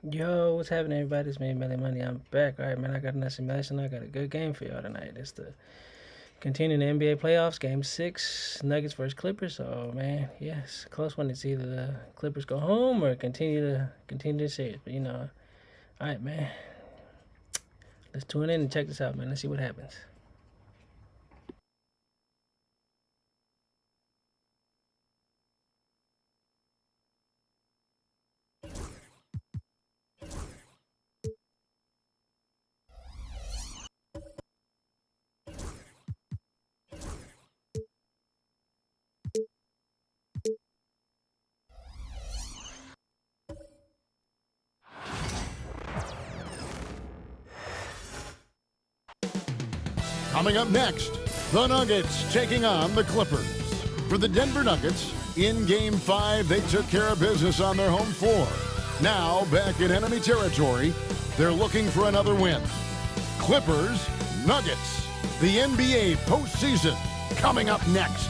Yo, what's happening, everybody? It's me, Melly Money. I'm back. All right, man. I got another simulation. I got a good game for y'all tonight. It's the continuing the NBA playoffs, Game 6, Nuggets versus Clippers. So, man, yes, close one. It's either the Clippers go home or continue the series. But all right, man. Let's tune in and check this out, man. Let's see what happens. Coming up next, the Nuggets taking on the Clippers. For the Denver Nuggets, in Game 5, they took care of business on their home floor. Now, back in enemy territory, they're looking for another win. Clippers, Nuggets, the NBA postseason, coming up next.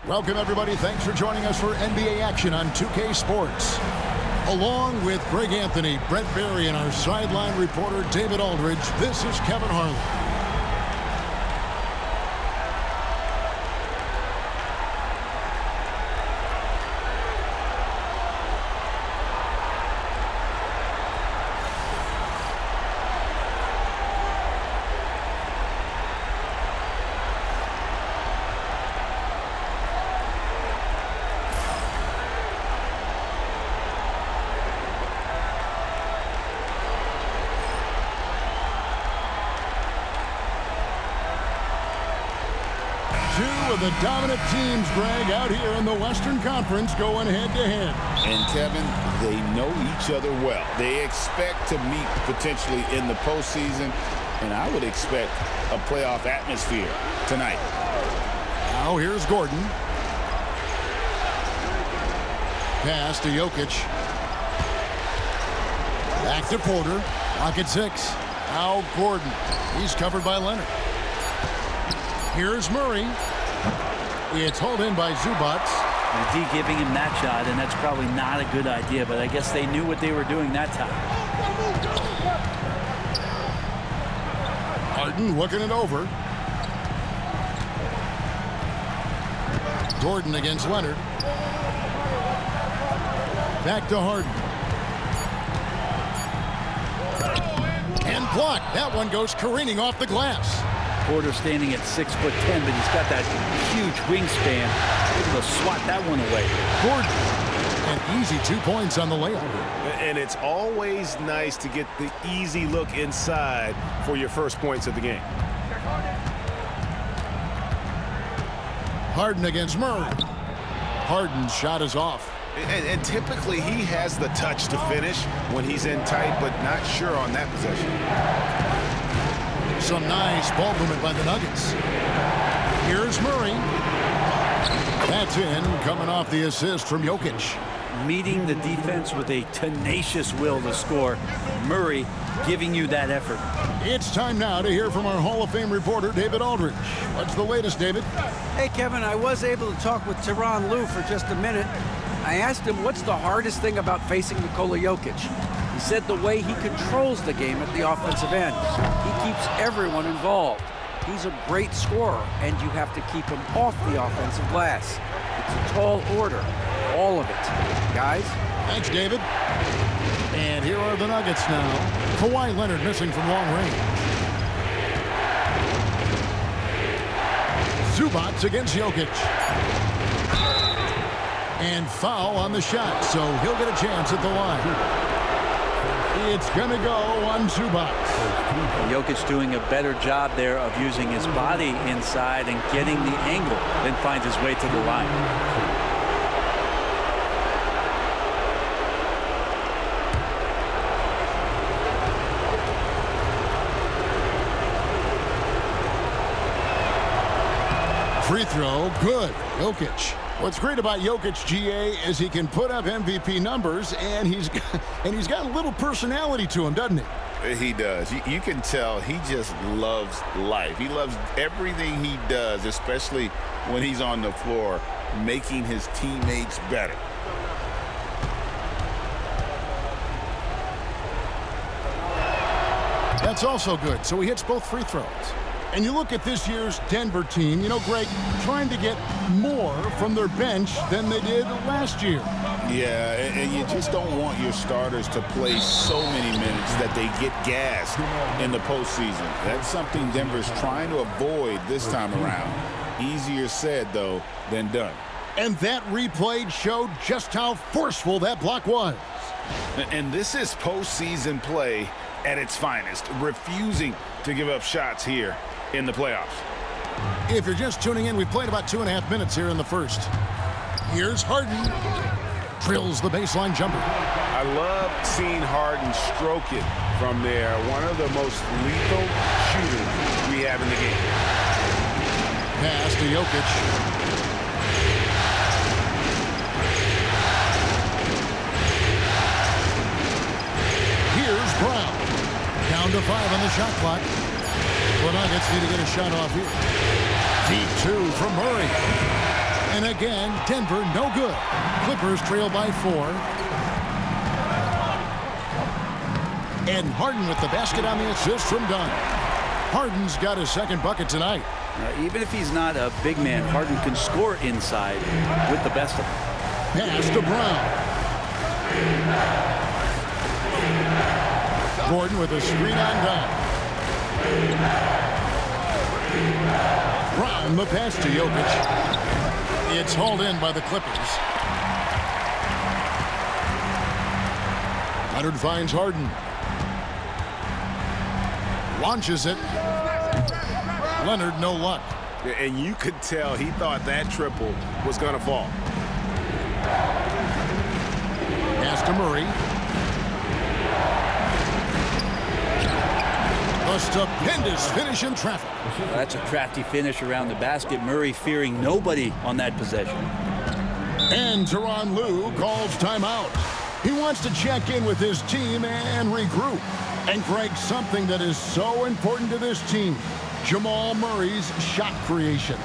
Welcome, everybody. Thanks for joining us for NBA action on 2K Sports. Along with Greg Anthony, Brent Barry, and our sideline reporter, David Aldridge, this is Kevin Harlan. Two of the dominant teams, Greg, out here in the Western Conference going head-to-head. And, Kevin, they know each other well. They expect to meet potentially in the postseason, and I would expect a playoff atmosphere tonight. Now here's Gordon. Pass to Jokic. Back to Porter. Pocket 6. Now Gordon. He's covered by Leonard. Here's Murray. It's hauled in by Zubac. D giving him that shot, and that's probably not a good idea, but I guess they knew what they were doing that time. Harden looking it over. Gordon against Leonard. Back to Harden. And blocked. That one goes careening off the glass. Porter standing at 6'10", but he's got that huge wingspan. Able to swat that one away. Gordon, an easy 2 points on the layup. And it's always nice to get the easy look inside for your first points of the game. Harden against Murray. Harden's shot is off. And typically he has the touch to finish when he's in tight, but not sure on that possession. Some nice ball movement by the Nuggets. Here's Murray. That's in, coming off the assist from Jokic. Meeting the defense with a tenacious will to score. Murray giving you that effort. It's time now to hear from our Hall of Fame reporter, David Aldridge. What's the latest, David? Hey, Kevin, I was able to talk with Tyronn Lue for just a minute. I asked him what's the hardest thing about facing Nikola Jokic. He said the way he controls the game at the offensive end. He keeps everyone involved. He's a great scorer, and you have to keep him off the offensive glass. It's a tall order, all of it. Guys? Thanks, David. And here are the Nuggets now. Kawhi Leonard missing from long range. Zubac against Jokic. And foul on the shot, so he'll get a chance at the line. It's going to go on Zubac. Jokic doing a better job there of using his body inside and getting the angle, then finds his way to the line. Free throw, good. Jokic. What's great about Jokic, GA, is he can put up MVP numbers, and he's got a little personality to him, doesn't he? He does. You can tell he just loves life. He loves everything he does, especially when he's on the floor, making his teammates better. That's also good. So he hits both free throws. And you look at this year's Denver team, you know, Greg, trying to get more from their bench than they did last year. Yeah, and you just don't want your starters to play so many minutes that they get gassed in the postseason. That's something Denver's trying to avoid this time around. Easier said, though, than done. And that replay showed just how forceful that block was. And this is postseason play at its finest, refusing to give up shots here in the playoffs. If you're just tuning in, we've played about 2.5 minutes here in the first. Here's Harden. Drills the baseline jumper. I love seeing Harden stroke it from there. One of the most lethal shooters we have in the game. Pass to Jokic. Here's Brown. Down to 5 on the shot clock. The Nuggets need to get a shot off here. Deep 2 from Murray. And again, Denver no good. Clippers trail by 4. And Harden with the basket on the assist from Dunn. Harden's got his second bucket tonight. Even if he's not a big man, Harden can score inside with the best of them. Pass to Brown. Gordon with a screen on Dunn. Brown the pass to Jokic. It's hauled in by the Clippers. Leonard finds Harden. Launches it. Leonard no luck. And you could tell he thought that triple was going to fall. Pass to Murray. A stupendous finish in traffic. Well, that's a crafty finish around the basket. Murray fearing nobody on that possession. And Tyronn Lue calls timeout. He wants to check in with his team and regroup. And Greg, something that is so important to this team, Jamal Murray's shot creation.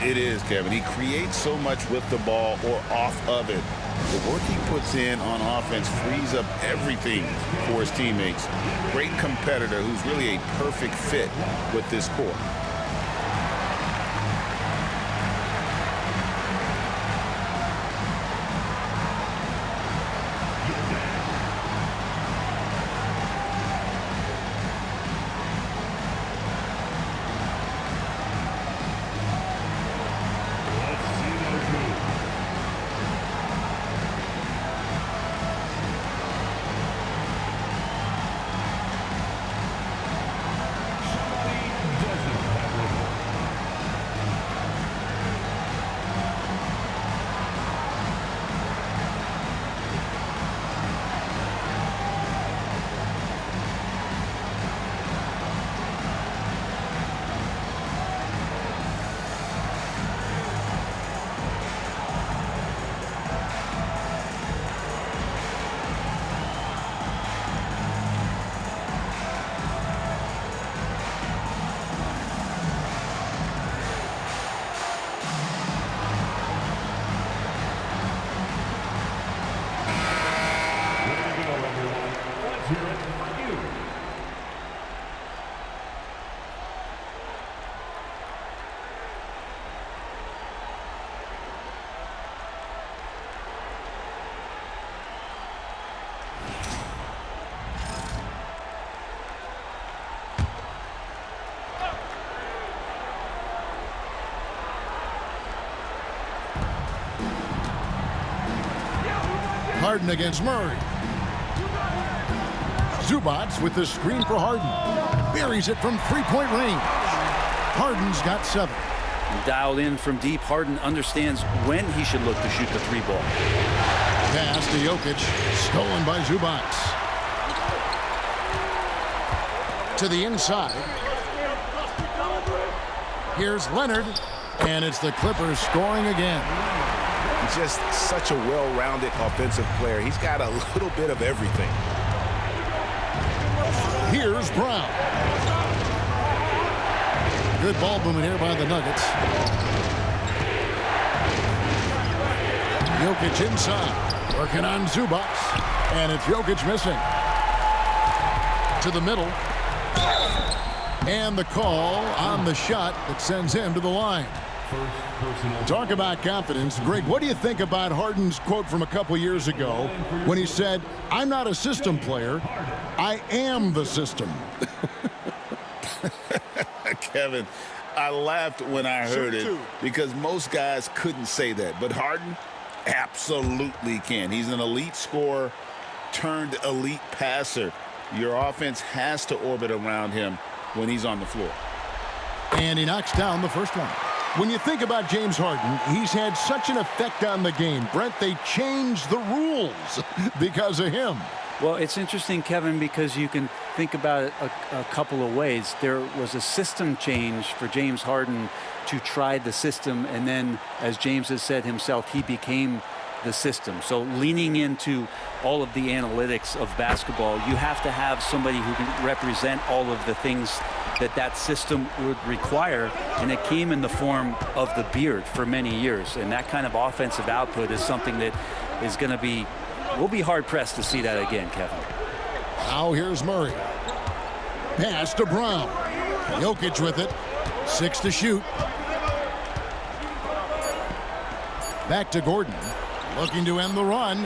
It is, Kevin. He creates so much with the ball or off of it. The work he puts in on offense frees up everything for his teammates. Great competitor who's really a perfect fit with this core. Harden against Murray. Zubats with the screen for Harden. Buries it from three-point range. Harden's got 7. Dialed in from deep, Harden understands when he should look to shoot the 3-ball. Pass to Jokic, stolen by Zubats. To the inside. Here's Leonard, and it's the Clippers scoring again. He's just such a well-rounded offensive player. He's got a little bit of everything. Here's Brown. Good ball movement here by the Nuggets. Jokic inside, working on Zubats, and it's Jokic missing. To the middle. And the call on the shot that sends him to the line. Talk about confidence. Greg, what do you think about Harden's quote from a couple years ago when he said, "I'm not a system player, I am the system"? Kevin, I laughed when I heard it because most guys couldn't say that. But Harden absolutely can. He's an elite scorer turned elite passer. Your offense has to orbit around him when he's on the floor. And he knocks down the first one. When you think about James Harden, he's had such an effect on the game. Brent, they changed the rules because of him. Well, it's interesting, Kevin, because you can think about it a couple of ways. There was a system change for James Harden to try the system, and then, as James has said himself, he became the system. So leaning into all of the analytics of basketball, you have to have somebody who can represent all of the things that system would require, and it came in the form of the beard for many years. And that kind of offensive output is something that is going to be, we'll be hard-pressed to see that again, Kevin. Now here's Murray. Pass to Brown. Jokic with it. 6 to shoot. Back to Gordon. Looking to end the run.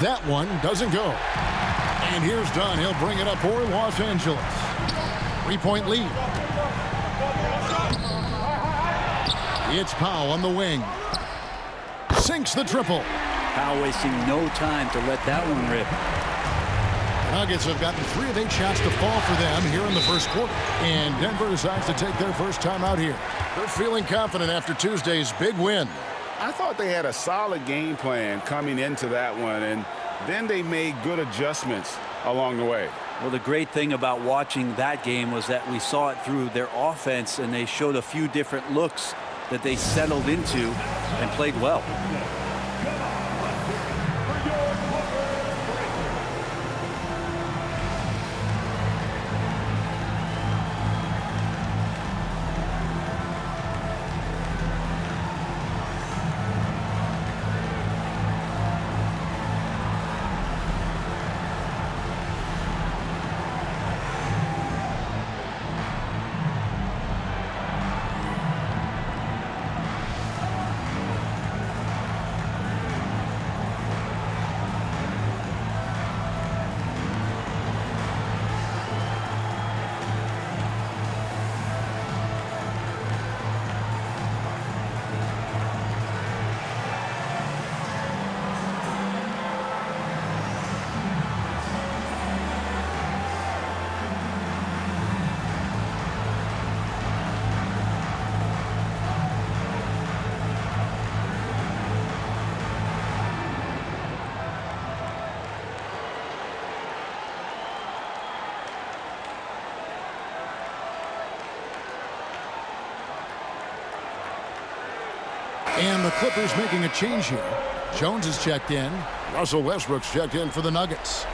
That one doesn't go. And here's Dunn. He'll bring it up for Los Angeles. 3-point lead. It's Powell on the wing. Sinks the triple. Powell wasting no time to let that one rip. Nuggets have gotten 3 of 8 shots to fall for them here in the first quarter. And Denver decides to take their first time out here. They're feeling confident after Tuesday's big win. I thought they had a solid game plan coming into that one, and then they made good adjustments along the way. Well, the great thing about watching that game was that we saw it through their offense, and they showed a few different looks that they settled into and played well. And the Clippers making a change here. Jones is checked in. Russell Westbrook's checked in for the Nuggets.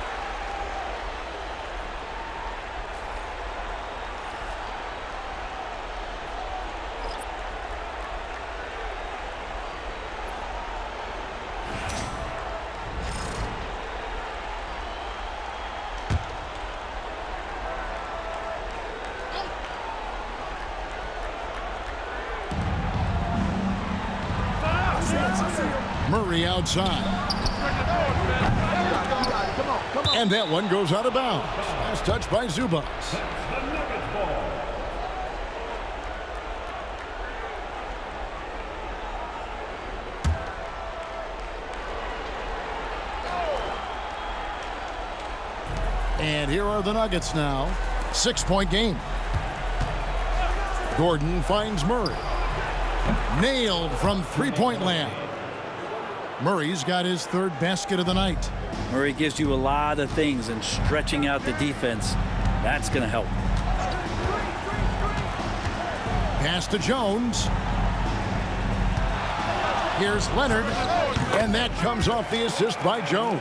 Murray outside. And that one goes out of bounds. Last touch by Zubats. And here are the Nuggets now. 6-point game. Gordon finds Murray. Nailed from three-point land. Murray's got his third basket of the night. Murray gives you a lot of things, and stretching out the defense, that's going to help. Pass to Jones. Here's Leonard, and that comes off the assist by Jones.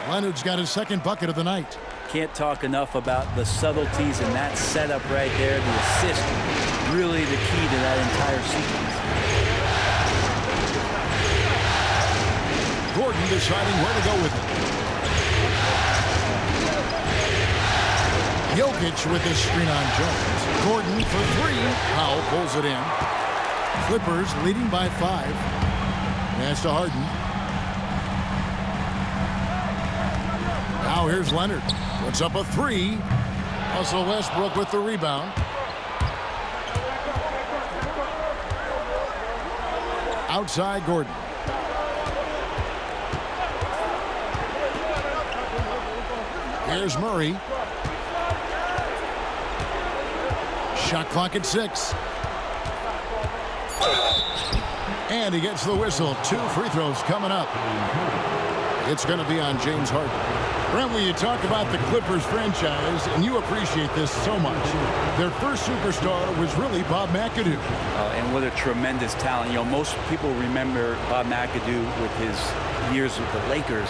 Leonard's got his second bucket of the night. Can't talk enough about the subtleties in that setup right there. The assist, really the key to that entire sequence. Gordon deciding where to go with it. Jokic with his screen on Jones. Gordon for three. Powell pulls it in. Clippers leading by 5. Pass to Harden. Now here's Leonard. Puts up a 3. Russell Westbrook with the rebound. Outside Gordon. Here's Murray. Shot clock at 6. And he gets the whistle. 2 free throws coming up. It's going to be on James Harden. Brent, when you talk about the Clippers franchise, and you appreciate this so much, their first superstar was really Bob McAdoo. And what a tremendous talent. You know, most people remember Bob McAdoo with his years with the Lakers.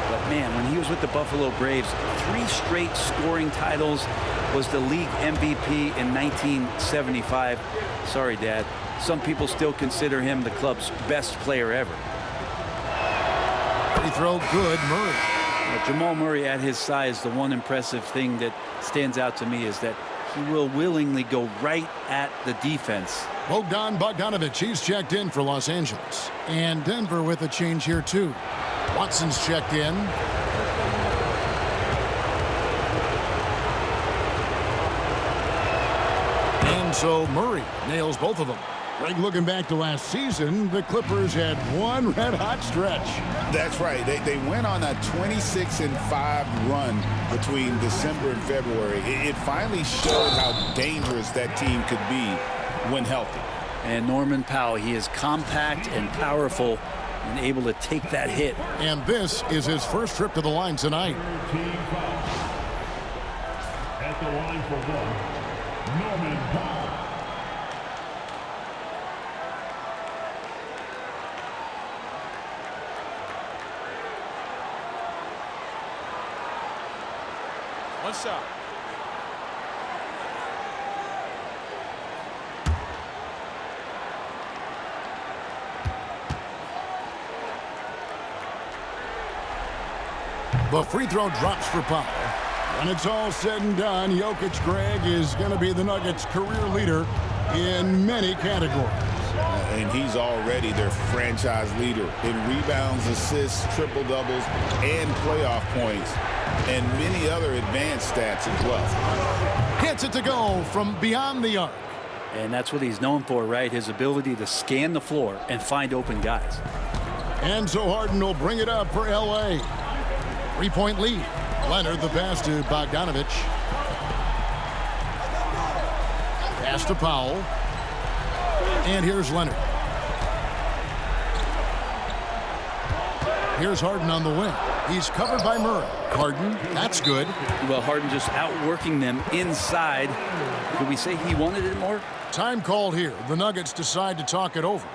But, man, when he was with the Buffalo Braves, 3 straight scoring titles, was the league MVP in 1975. Sorry, Dad. Some people still consider him the club's best player ever. Free throw good, Murray. Jamal Murray at his size, the one impressive thing that stands out to me is that he will willingly go right at the defense. Bogdan Bogdanovic, he's checked in for Los Angeles. And Denver with a change here, too. Watson's checked in. And so Murray nails both of them. Greg, looking back to last season, the Clippers had one red-hot stretch. That's right. They went on a 26-5 run between December and February. It finally showed how dangerous that team could be when healthy. And Norman Powell, he is compact and powerful and able to take that hit. And this is his first trip to the line tonight. At the line for one, Norman Powell. One shot. The free throw drops for Powell. When it's all said and done, Jokic, Greg, is going to be the Nuggets' career leader in many categories. And he's already their franchise leader in rebounds, assists, triple-doubles, and playoff points, and many other advanced stats as well. Gets it to go from beyond the arc. And that's what he's known for, right? His ability to scan the floor and find open guys. And so Harden will bring it up for L.A. 3-point lead. Leonard the pass to Bogdanovic. Pass to Powell. And here's Leonard. Here's Harden on the wing. He's covered by Murray. Harden, that's good. Well, Harden just outworking them inside. Could we say he wanted it more? Time called here. The Nuggets decide to talk it over.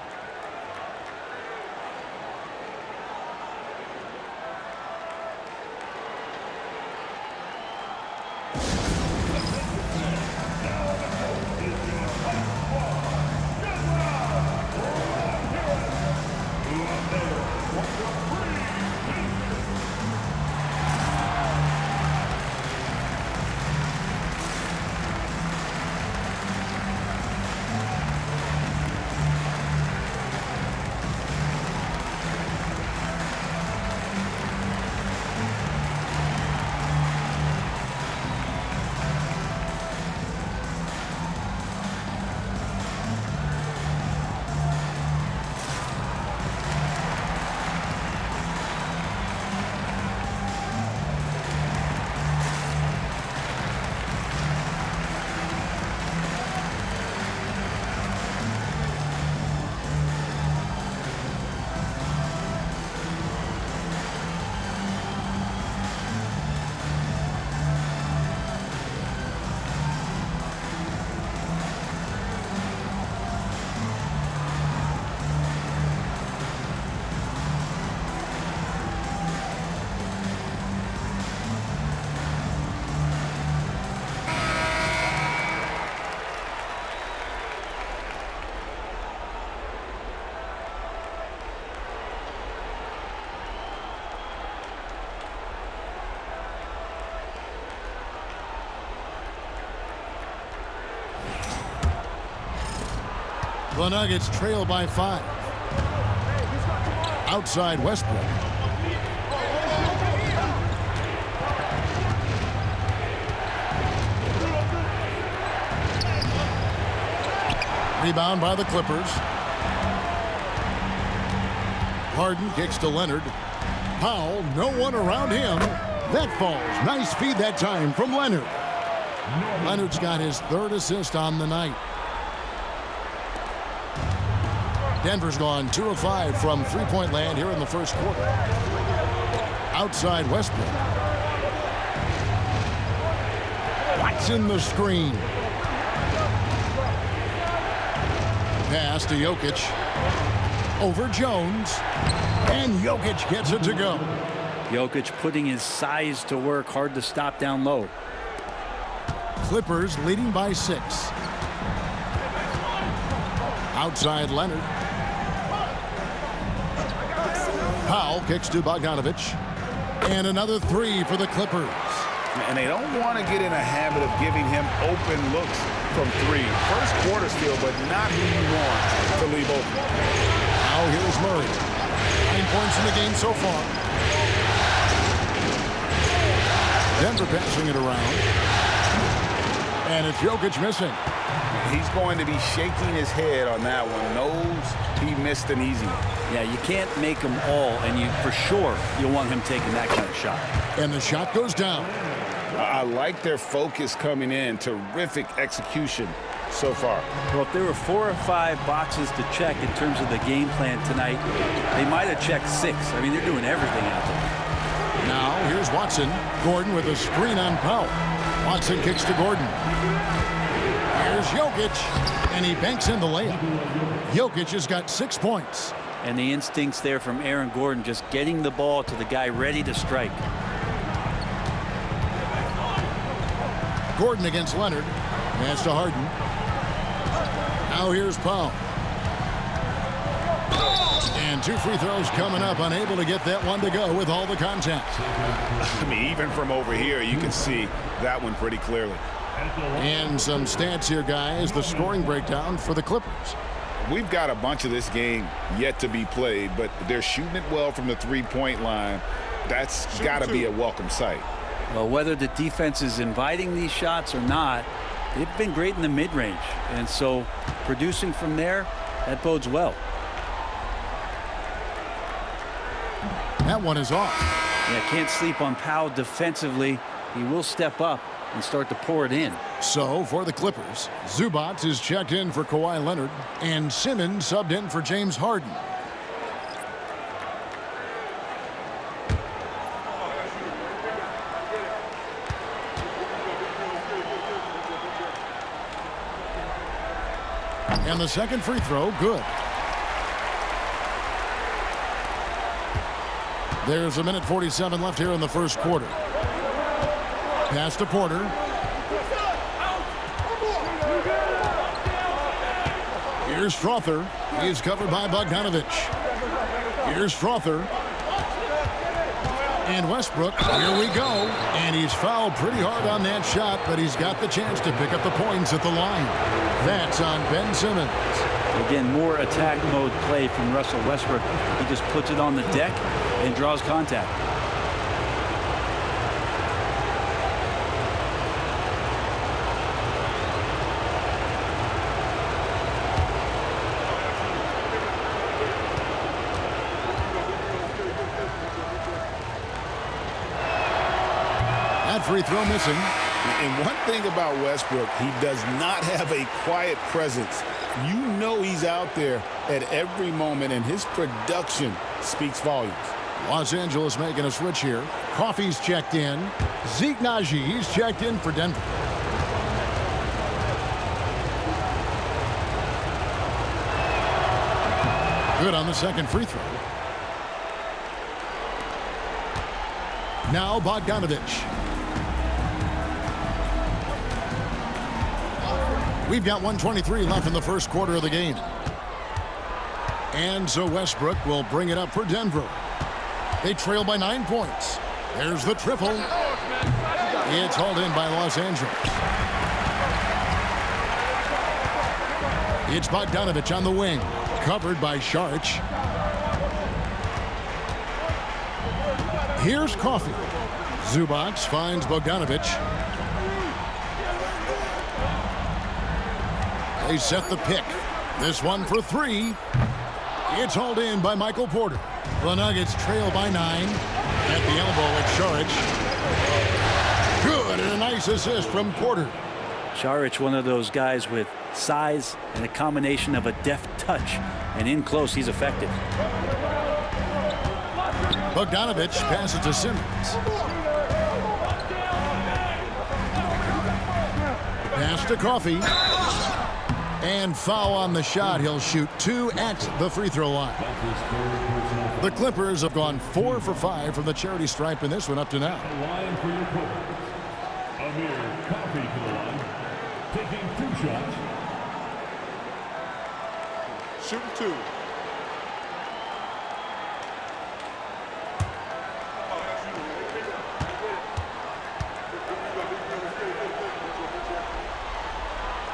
The Nuggets trail by 5. Outside Westbrook. Rebound by the Clippers. Harden kicks to Leonard. Powell, no one around him. That falls. Nice feed that time from Leonard. Leonard's got his 3rd assist on the night. Denver's gone 2 of 5 from three-point land here in the first quarter. Outside Westbrook. Watson the screen. Pass to Jokic. Over Jones. And Jokic gets it to go. Jokic putting his size to work. Hard to stop down low. Clippers leading by 6. Outside Leonard. Powell kicks to Bogdanovich. And another 3 for the Clippers. And they don't want to get in a habit of giving him open looks from 3. First quarter still, but not who you want to leave open. Now here's Murray. 9 points in the game so far. Denver passing it around. And it's Jokic missing. He's going to be shaking his head on that one. Knows he missed an easy one. Yeah, you can't make them all, and you for sure you'll want him taking that kind of shot. And the shot goes down. I like their focus coming in. Terrific execution so far. Well, if there were 4 or 5 boxes to check in terms of the game plan tonight, they might have checked 6. I mean, they're doing everything out there. Now here's Watson. Gordon with a screen on Powell. Watson kicks to Gordon. Here's Jokic, and he banks in the layup. Jokic has got 6 points. And the instincts there from Aaron Gordon, just getting the ball to the guy ready to strike. Gordon against Leonard. Pass to Harden. Now here's Powell. And 2 free throws coming up. Unable to get that one to go with all the contact. I mean, even from over here, you can see that one pretty clearly. And some stats here, guys. The scoring breakdown for the Clippers. We've got a bunch of this game yet to be played, but they're shooting it well from the three-point line. That's got to be a welcome sight. Well, whether the defense is inviting these shots or not, they've been great in the mid-range. And so producing from there, that bodes well. That one is off. Yeah, can't sleep on Powell defensively. He will step up and start to pour it in. So for the Clippers, Zubac is checked in for Kawhi Leonard, and Simmons subbed in for James Harden. And the second free throw, good. There's 1:47 left here in the first quarter. Pass to Porter. Here's Strother. He's covered by Bogdanovich. Here's Strother. And Westbrook, here we go. And he's fouled pretty hard on that shot, but he's got the chance to pick up the points at the line. That's on Ben Simmons. Again, more attack mode play from Russell Westbrook. He just puts it on the deck and draws contact. That free throw missing. And one thing about Westbrook, he does not have a quiet presence. You know he's out there at every moment, and his production speaks volumes. Los Angeles making a switch here. Coffey's checked in. Zeke Najee's checked in for Denver. Good on the second free throw. Now Bogdanovich. We've got 1:23 left in the first quarter of the game. And so Westbrook will bring it up for Denver. They trail by 9 points. There's the triple. It's hauled in by Los Angeles. It's Bogdanovich on the wing, covered by Saric. Here's Coffey. Zubac finds Bogdanovich. They set the pick. This one for three. It's hauled in by Michael Porter. The Nuggets trail by 9. At the elbow, it's Saric. Good, and a nice assist from Porter. Saric, one of those guys with size and a combination of a deft touch. And in close, he's effective. Bogdanovich passes to Simmons. Pass to Coffey. And foul on the shot. He'll shoot 2 at the free throw line. The Clippers have gone 4 for 5 from the charity stripe in this one up to now. The line for your Clippers. Amir Coffey to the line, taking 2 shots. Shooting 2.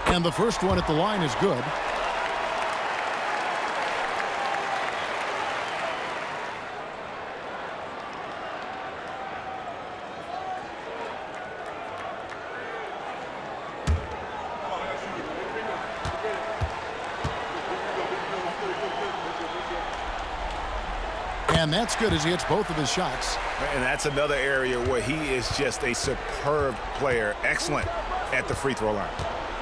And the first one at the line is good. And that's good as he hits both of his shots. And that's another area where he is just a superb player. Excellent at the free throw line.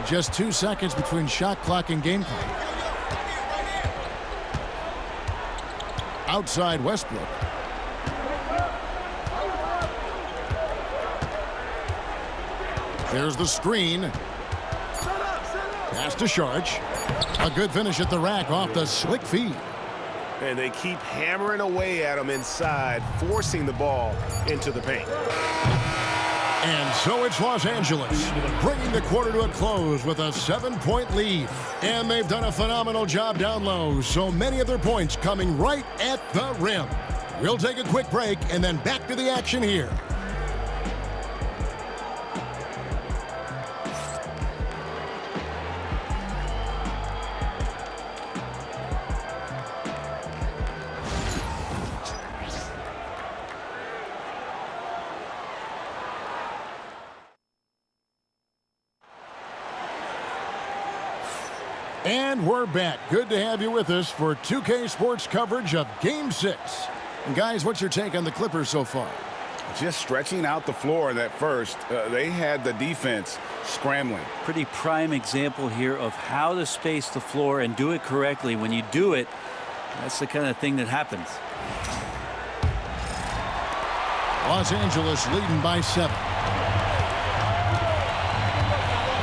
Just 2 seconds between shot clock and game clock. Outside Westbrook. There's the screen. Pass to Saric. A good finish at the rack off the slick feed. And they keep hammering away at him inside, forcing the ball into the paint. And so it's Los Angeles, bringing the quarter to a close with a 7-point lead. And they've done a phenomenal job down low, so many of their points coming right at the rim. We'll take a quick break and then back to the action here. And we're back. Good to have you with us for 2K Sports coverage of Game 6. And guys, what's your take on the Clippers so far? Just stretching out the floor in that first. They had the defense scrambling. Pretty prime example here of how to space the floor and do it correctly. When you do it, that's the kind of thing that happens. Los Angeles leading by 7.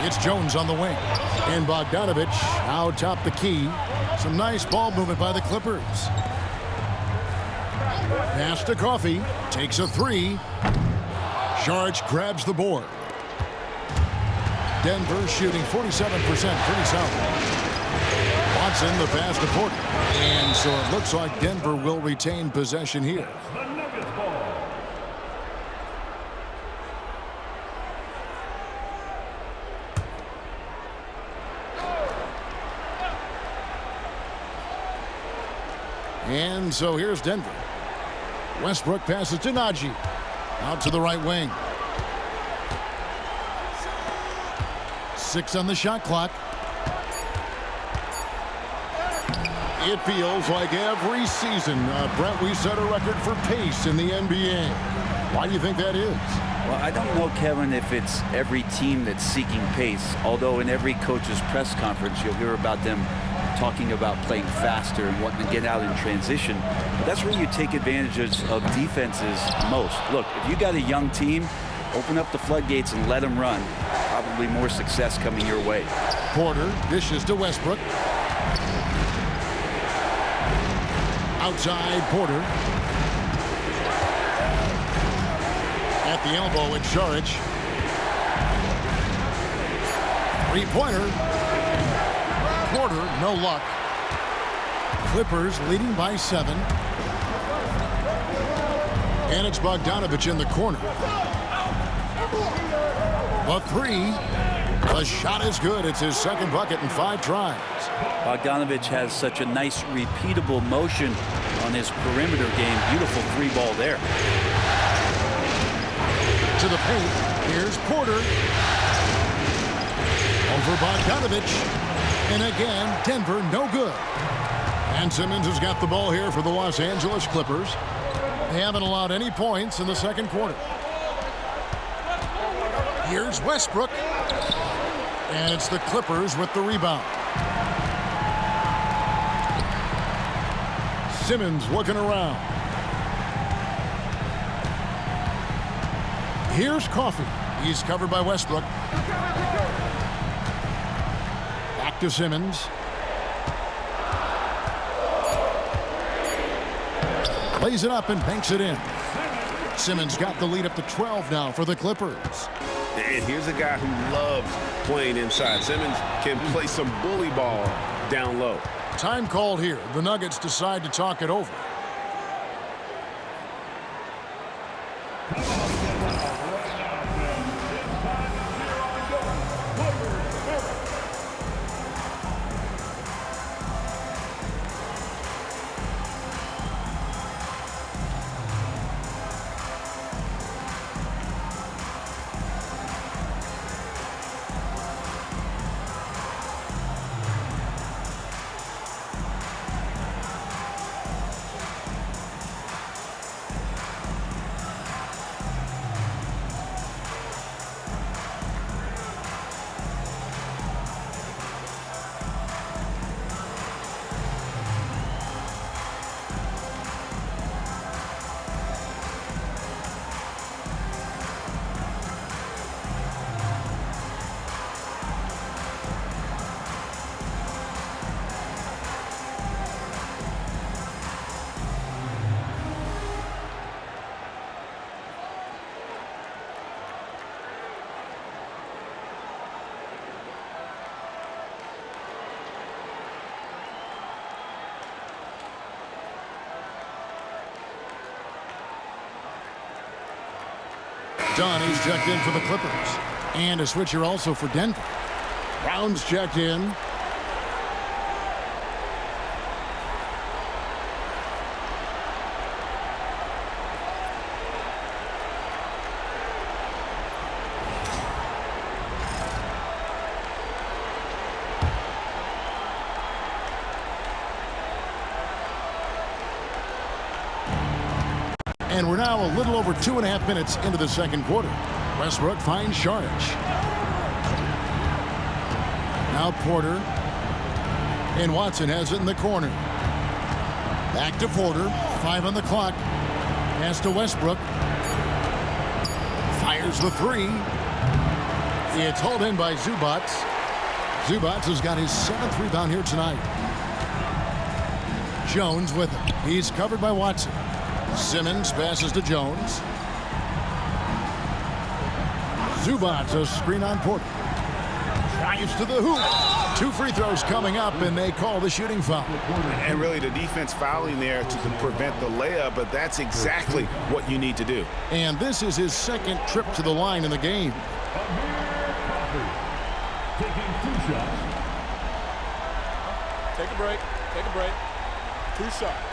It's Jones on the wing. And Bogdanovich out top the key. Some nice ball movement by the Clippers. Pass to Coffey. Takes a 3. Saric grabs the board. Denver shooting 47%. Pretty solid. Watson the pass to Porter. And so it looks like Denver will retain possession here. The Nuggets ball. And so here's Denver. Westbrook passes to Nagy. Out to the right wing. 6 on the shot clock. It feels like every season, Brent, we set a record for pace in the NBA. Why do you think that is? Well, I don't know, Kevin, if it's every team that's seeking pace, although in every coach's press conference you'll hear about them talking about playing faster and wanting to get out in transition. But that's where you take advantages of defenses most. Look, if you got a young team, open up the floodgates and let them run. Probably more success coming your way. Porter dishes to Westbrook. Outside Porter. At the elbow, it's Saric. 3-pointer. Porter, no luck. Clippers leading by 7. And it's Bogdanovich in the corner. The 3. The shot is good. It's his second bucket in 5 tries. Bogdanovich has such a nice repeatable motion on his perimeter game. Beautiful 3-ball there. To the paint. Here's Porter. Over Bogdanovich. And again, Denver no good. And Simmons has got the ball here for the Los Angeles Clippers. They haven't allowed any points in the second quarter. Here's Westbrook. And it's the Clippers with the rebound. Simmons looking around. Here's Coffey. He's covered by Westbrook. Back to Simmons. Lays it up and banks it in. Simmons got the lead up to 12 now for the Clippers. And here's a guy who loves playing inside. Simmons can play some bully ball down low. Time called here. The Nuggets decide to talk it over. Dunn, he's checked in for the Clippers. And a switcher also for Denver. Brown's checked in. And we're now a little over 2.5 minutes into the second quarter. Westbrook finds Saric. Now Porter. And Watson has it in the corner. Back to Porter. 5 on the clock. Pass to Westbrook. Fires the 3. It's hauled in by Zubac. Zubac has got his 7th rebound here tonight. Jones with it. He's covered by Watson. Simmons passes to Jones. Zubac, a screen on Porter. Drives to the hoop. 2 free throws coming up, and they call the shooting foul. And really the defense fouling there to prevent the layup, but that's exactly what you need to do. And this is his 2nd trip to the line in the game. Taking 2 shots. Take a break. Take a break. 2 shots.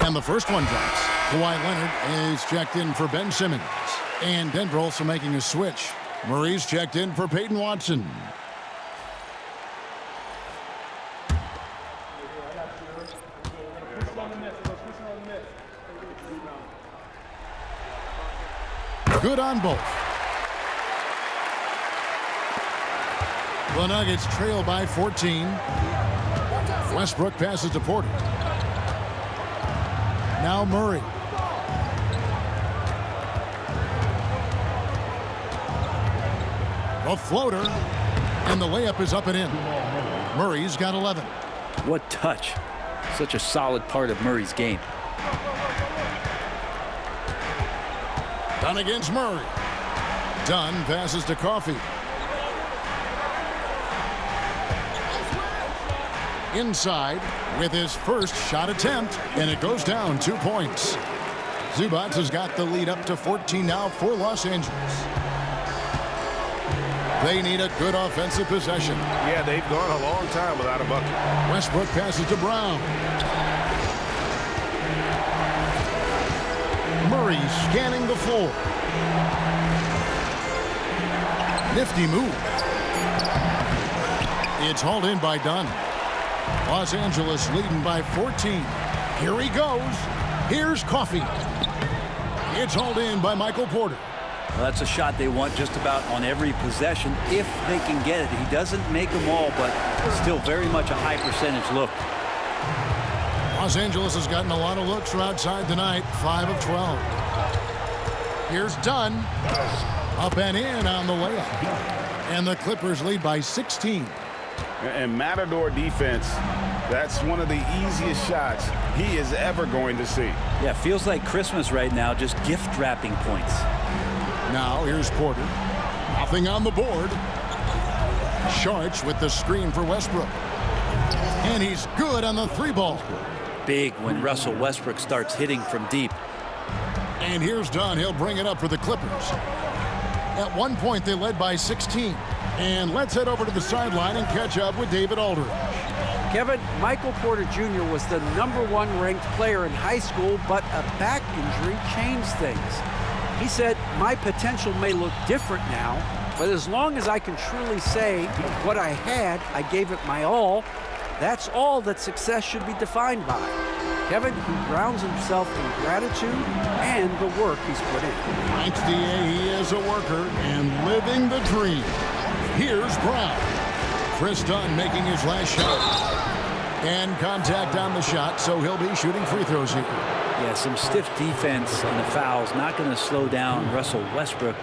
And the first one drops. Kawhi Leonard is checked in for Ben Simmons. And Denver also making a switch. Murray's checked in for Peyton Watson. Good on both. The Nuggets trail by 14. Westbrook passes to Porter. Now Murray. A floater. And the layup is up and in. Murray's got 11. What touch. Such a solid part of Murray's game. Dunn against Murray. Dunn passes to Coffey. inside with his first shot attempt, and it goes down 2 points. Zubac has got the lead up to 14 now for Los Angeles. They need a good offensive possession. Yeah, they've gone a long time without a bucket. Westbrook passes to Brown. Murray scanning the floor. Nifty move. It's hauled in by Dunn. Los Angeles leading by 14. Here he goes. Here's Coffey. It's hauled in by Michael Porter. Well, that's a shot they want just about on every possession if they can get it. He doesn't make them all, but still very much a high percentage look. Los Angeles has gotten a lot of looks from outside tonight, 5 of 12. Here's Dunn. Up and in on the layup. And the Clippers lead by 16. And Matador defense, that's one of the easiest shots he is ever going to see. Yeah, feels like Christmas right now, just gift wrapping points. Now here's Porter. Nothing on the board. Sharch with the screen for Westbrook. And he's good on the 3-ball. Big when Russell Westbrook starts hitting from deep. And here's Dunn. He'll bring it up for the Clippers. At one point, they led by 16. And let's head over to the sideline and catch up with David Aldridge. Kevin, Michael Porter Jr. was the #1 ranked player in high school, but a back injury changed things. He said, "My potential may look different now, but as long as I can truly say what I had, I gave it my all. That's all that success should be defined by." Kevin, he grounds himself in gratitude and the work he's put in. Thanks, D.A. He is a worker and living the dream. Here's Brown. Chris Dunn making his last shot. And contact on the shot, so he'll be shooting free throws here. Yeah, some stiff defense and the fouls. Not going to slow down Russell Westbrook.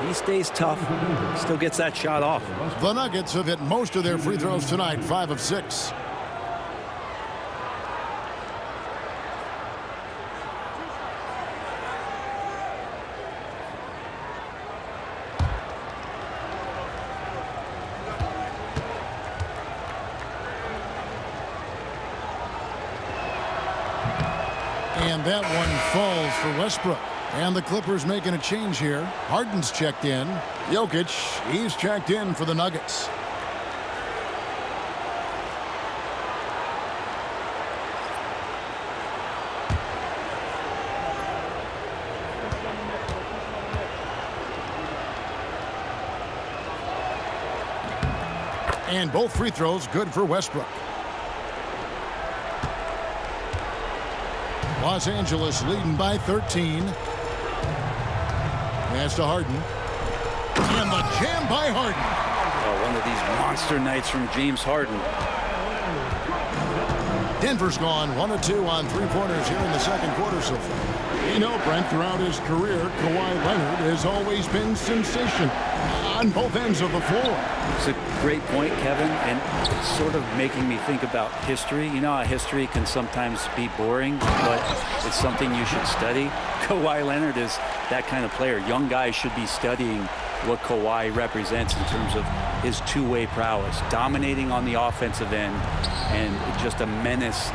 He stays tough, still gets that shot off. The Nuggets have hit most of their free throws tonight, 5 of 6. And that one falls for Westbrook. And the Clippers making a change here. Harden's checked in. Jokic, he's checked in for the Nuggets. And both free throws good for Westbrook. Los Angeles leading by 13. Pass to Harden. And the jam by Harden. Oh, one of these monster nights from James Harden. Denver's gone 1 of 2 on 3-pointers here in the second quarter so far. You know, Brent, throughout his career, Kawhi Leonard has always been sensational on both ends of the floor. It's a great point, Kevin, and it's sort of making me think about history. You know how history can sometimes be boring, but it's something you should study. Kawhi Leonard is that kind of player. Young guys should be studying what Kawhi represents in terms of his two-way prowess, dominating on the offensive end and just a menace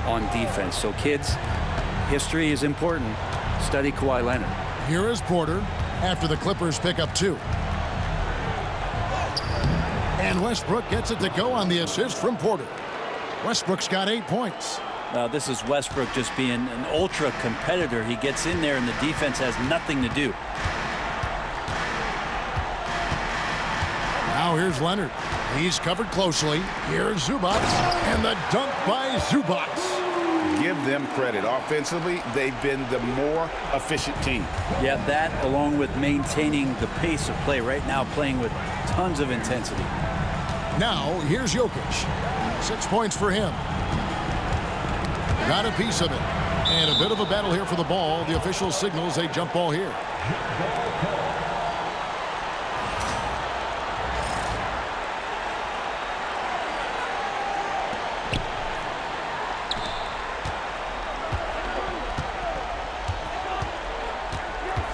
on defense. So kids, history is important. Study Kawhi Leonard. Here is Porter after the Clippers pick up 2. And Westbrook gets it to go on the assist from Porter. Westbrook's got 8 points. This is Westbrook just being an ultra competitor. He gets in there and the defense has nothing to do. Now here's Leonard. He's covered closely. Here's Zubac. And the dunk by Zubac. Give them credit. Offensively, they've been the more efficient team. Yeah, that along with maintaining the pace of play right now, playing with tons of intensity. Now here's Jokic. 6 points for him. Got a piece of it. And a bit of a battle here for the ball. The official signals a jump ball here.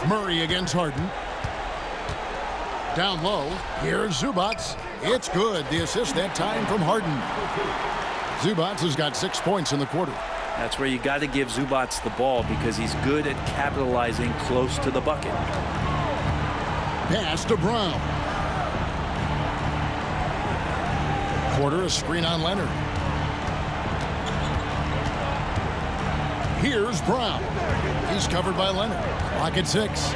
Murray against Harden. Down low. Here's Zubac. It's good. The assist that time from Harden. Zubats has got 6 points in the quarter. That's where you got to give Zubats the ball because he's good at capitalizing close to the bucket. Pass to Brown. Porter, a screen on Leonard. Here's Brown. He's covered by Leonard. Clock at 6.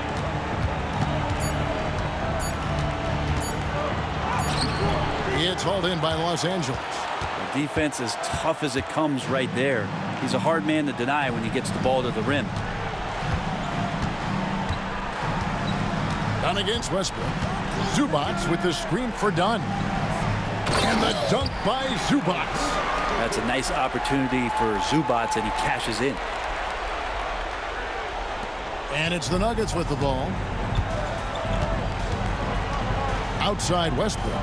It's hauled in by Los Angeles. The defense is tough as it comes right there. He's a hard man to deny when he gets the ball to the rim. Dunn against Westbrook. Zubats with the screen for Dunn. And the dunk by Zubats. That's a nice opportunity for Zubats, and he cashes in. And it's the Nuggets with the ball. Outside Westbrook.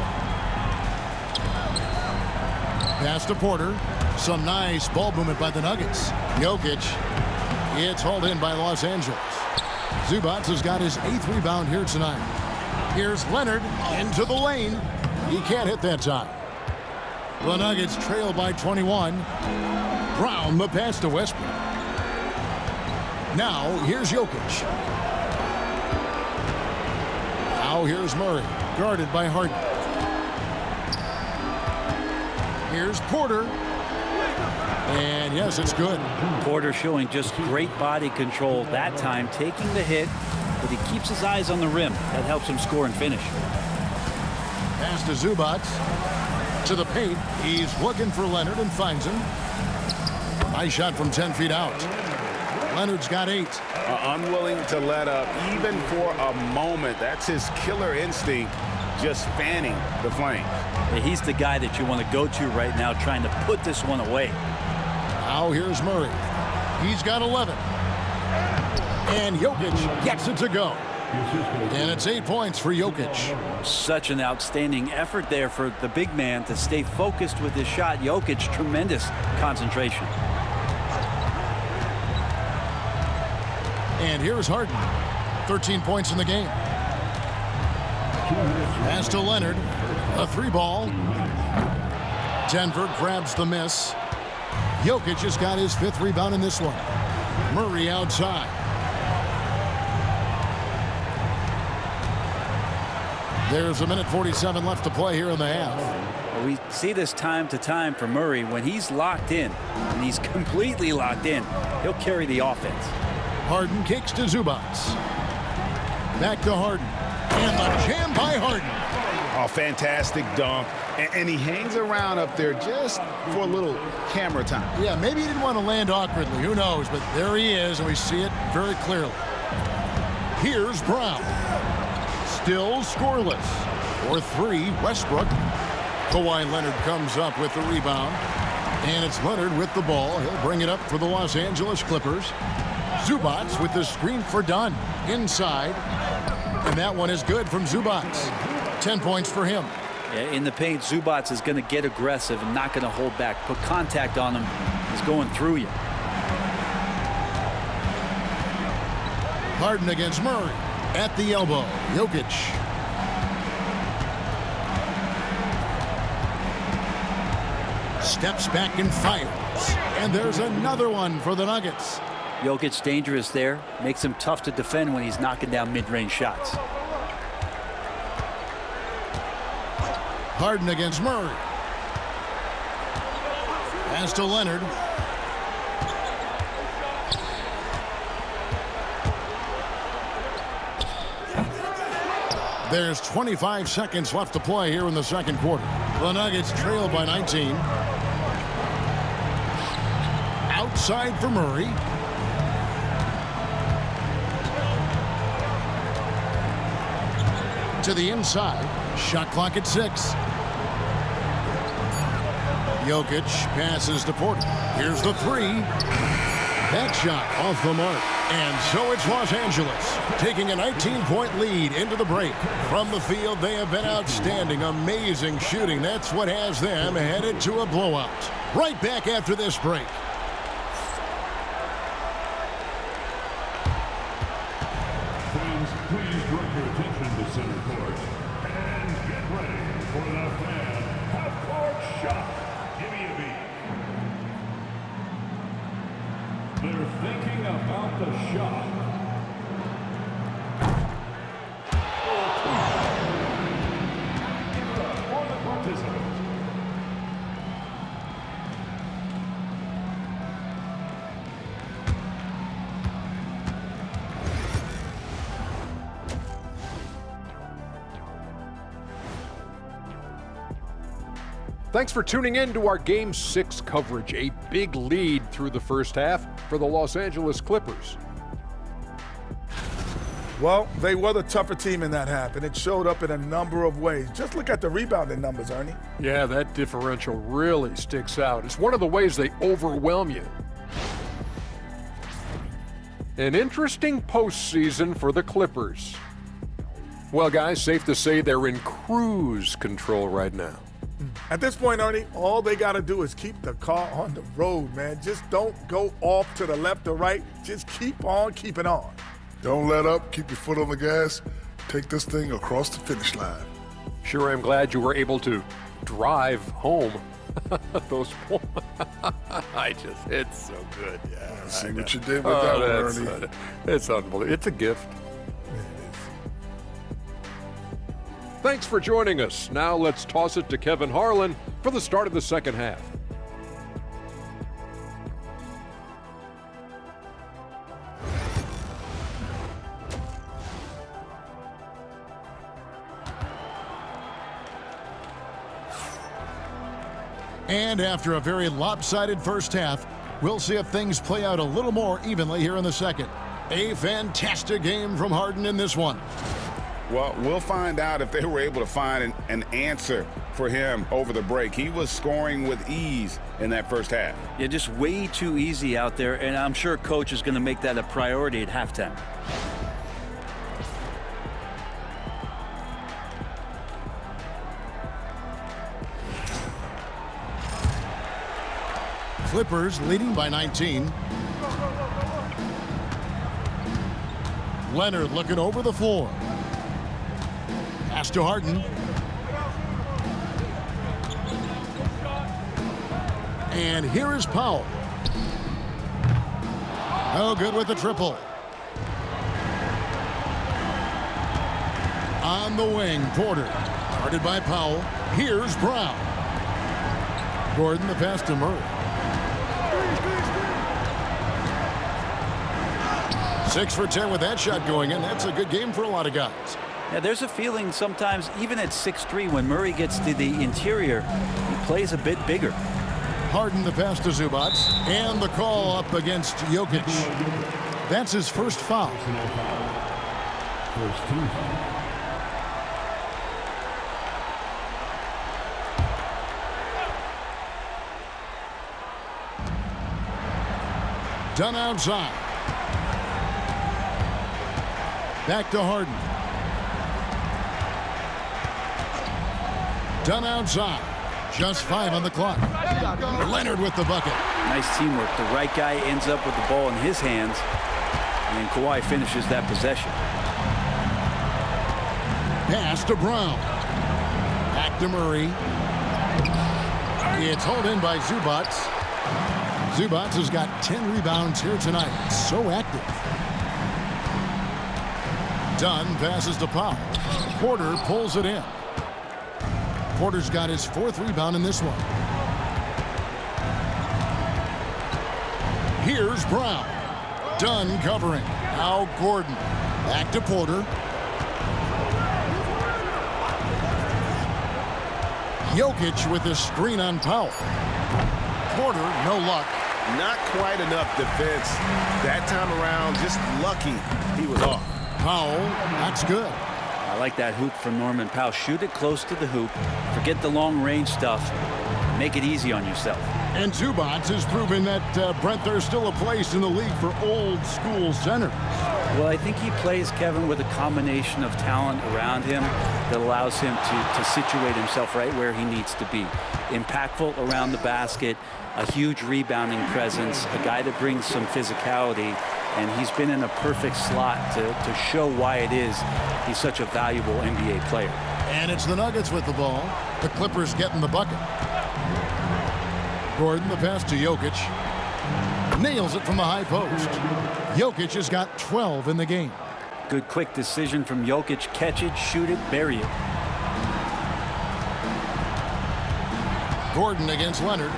Pass to Porter. Some nice ball movement by the Nuggets. Jokic. It's hauled in by Los Angeles. Zubats has got his 8th rebound here tonight. Here's Leonard into the lane. He can't hit that time. The Nuggets trail by 21. Brown the pass to Westbrook. Now here's Jokic. Now here's Murray, guarded by Harden. Here's Porter. And yes, it's good. Porter showing just great body control that time, taking the hit, but he keeps his eyes on the rim. That helps him score and finish. Pass to Zubats. To the paint. He's looking for Leonard and finds him. Nice shot from 10 feet out. Leonard's got 8. Unwilling to let up even for a moment. That's his killer instinct, just fanning the flames. He's the guy that you want to go to right now, trying to put this one away. Now here's Murray. He's got 11. And Jokic gets it to go. And it's 8 points for Jokic. Such an outstanding effort there for the big man to stay focused with his shot. Jokic, tremendous concentration. And here's Harden. 13 points in the game. Pass to Leonard. A 3-ball. Denver grabs the miss. Jokic has got his 5th rebound in this one. Murray outside. There's 1:47 left to play here in the half. Well, we see this time to time for Murray. When he's locked in, and he's completely locked in, he'll carry the offense. Harden kicks to Zubats. Back to Harden. And the jam by Harden. Oh, fantastic dunk. And he hangs around up there just for a little camera time. Yeah, maybe he didn't want to land awkwardly. Who knows? But there he is, and we see it very clearly. Here's Brown. Still scoreless. For 3, Westbrook. Kawhi Leonard comes up with the rebound. And it's Leonard with the ball. He'll bring it up for the Los Angeles Clippers. Zubats with the screen for Dunn. Inside. And that one is good from Zubats. 10 points for him. Yeah, in the paint, Zubats is going to get aggressive and not going to hold back. Put contact on him. He's going through you. Harden against Murray. At the elbow. Jokic. Steps back and fires. And there's another one for the Nuggets. Jokic dangerous there. Makes him tough to defend when he's knocking down mid-range shots. Harden against Murray. Pass to Leonard. There's 25 seconds left to play here in the second quarter. The Nuggets trail by 19. Outside for Murray. To the inside. Shot clock at 6. Jokic passes to Porter. Here's the 3. That shot off the mark. And so it's Los Angeles taking a 19-point lead into the break. From the field, they have been outstanding. Amazing shooting. That's what has them headed to a blowout. Right back after this break. Fans, please direct your attention to center court and get ready for the fan half-court shot. Give me a beat. the shot. For the participant. Thanks for tuning in to our Game 6 coverage. A big lead through the first half for the Los Angeles Clippers. Well, they were the tougher team in that half, and it showed up in a number of ways. Just look at the rebounding numbers, Ernie. Yeah, that differential really sticks out. It's one of the ways they overwhelm you. An interesting postseason for the Clippers. Well, guys, safe to say they're in cruise control right now. At this point, Ernie, all they got to do is keep the car on the road, man. Just don't go off to the left or right. Just keep on keeping on. Don't let up. Keep your foot on the gas. Take this thing across the finish line. Sure, I'm glad you were able to drive home those points. It's so good. Yeah. See what you did with that one, Ernie. It's unbelievable. It's a gift. Thanks for joining us. Now let's toss it to Kevin Harlan for the start of the second half. And after a very lopsided first half, we'll see if things play out a little more evenly here in the second. A fantastic game from Harden in this one. Well, we'll find out if they were able to find an answer for him over the break. He was scoring with ease in that first half. Yeah, just way too easy out there, and I'm sure Coach is going to make that a priority at halftime. Clippers leading by 19. Leonard looking over the floor. Pass to Harden. And here is Powell. No good with the triple. On the wing, Porter. Guarded by Powell. Here's Brown. Gordon, the pass to Murray. 6 for 10 with that shot going in. That's a good game for a lot of guys. Yeah, there's a feeling sometimes, even at 6'3", when Murray gets to the interior, he plays a bit bigger. Harden the pass to Zubac, and the call up against Jokic. That's his first foul. First team. Done outside. Back to Harden. Done outside. Just 5 on the clock. Leonard with the bucket. Nice teamwork. The right guy ends up with the ball in his hands, and Kawhi finishes that possession. Pass to Brown. Back to Murray. It's hauled in by Zubac. Zubac has got 10 rebounds here tonight. So active. Dunn passes to Powell. Porter pulls it in. Porter's got his 4th rebound in this one. Here's Brown. Dunn covering. Now Gordon. Back to Porter. Jokic with a screen on Powell. Porter, no luck. Not quite enough defense that time around. Just lucky he was off. Powell, that's good. I like that hoop from Norman Powell. Shoot it close to the hoop. Forget the long-range stuff. Make it easy on yourself. And Zubac has proven that, Brent, there's still a place in the league for old-school centers. Well, I think he plays, Kevin, with a combination of talent around him that allows him to situate himself right where he needs to be. Impactful around the basket, a huge rebounding presence, a guy that brings some physicality, and he's been in a perfect slot to show why it is he's such a valuable NBA player. And it's the Nuggets with the ball. The Clippers getting the bucket. Gordon, the pass to Jokic. Nails it from the high post. Jokic has got 12 in the game. Good quick decision from Jokic. Catch it, shoot it, bury it. Gordon against Leonard.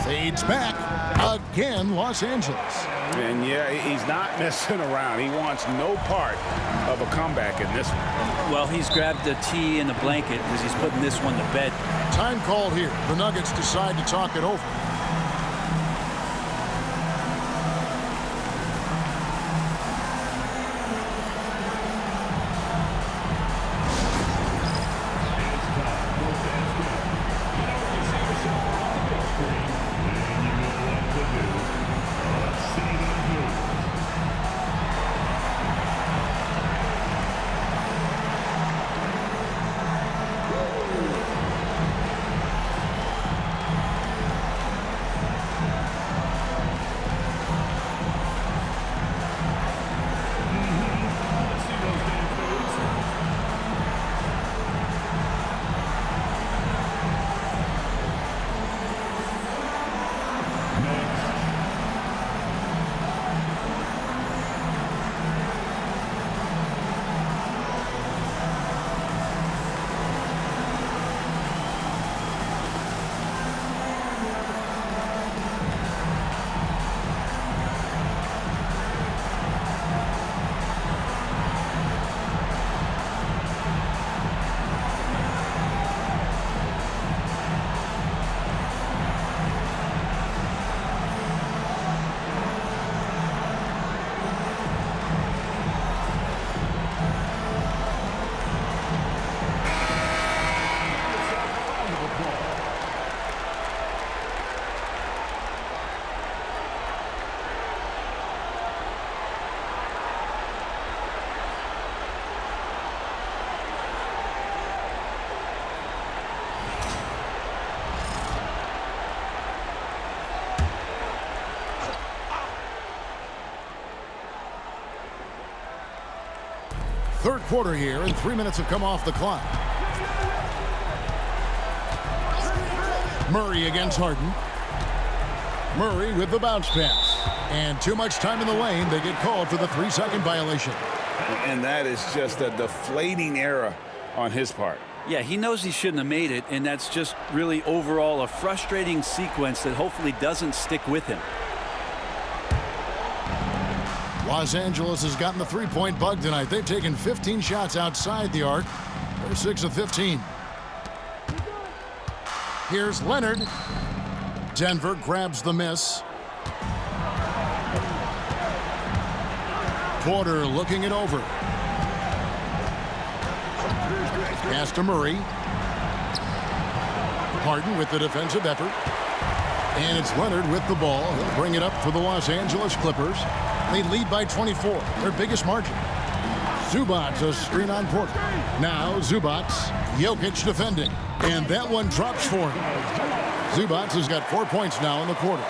Fades back. Again, Los Angeles. And yeah, he's not messing around. He wants no part of a comeback in this one. Well, he's grabbed the tee and the blanket because he's putting this one to bed. Time called here. The Nuggets decide to talk it over. Third quarter here, and 3 minutes have come off the clock. Murray against Harden. Murray with the bounce pass. And too much time in the lane. They get called for the 3-second violation. And that is just a deflating error on his part. Yeah, he knows he shouldn't have made it, and that's just really overall a frustrating sequence that hopefully doesn't stick with him. Los Angeles has gotten the three-point bug tonight. They've taken 15 shots outside the arc. They're 6 of 15. Here's Leonard. Denver grabs the miss. Porter looking it over. Pass to Murray. Harden with the defensive effort. And it's Leonard with the ball. He'll bring it up for the Los Angeles Clippers. They lead by 24, their biggest margin. Zubac a screen on Porter. Now Zubac, Jokic defending. And that one drops for him. Zubac has got 4 points now in the quarter.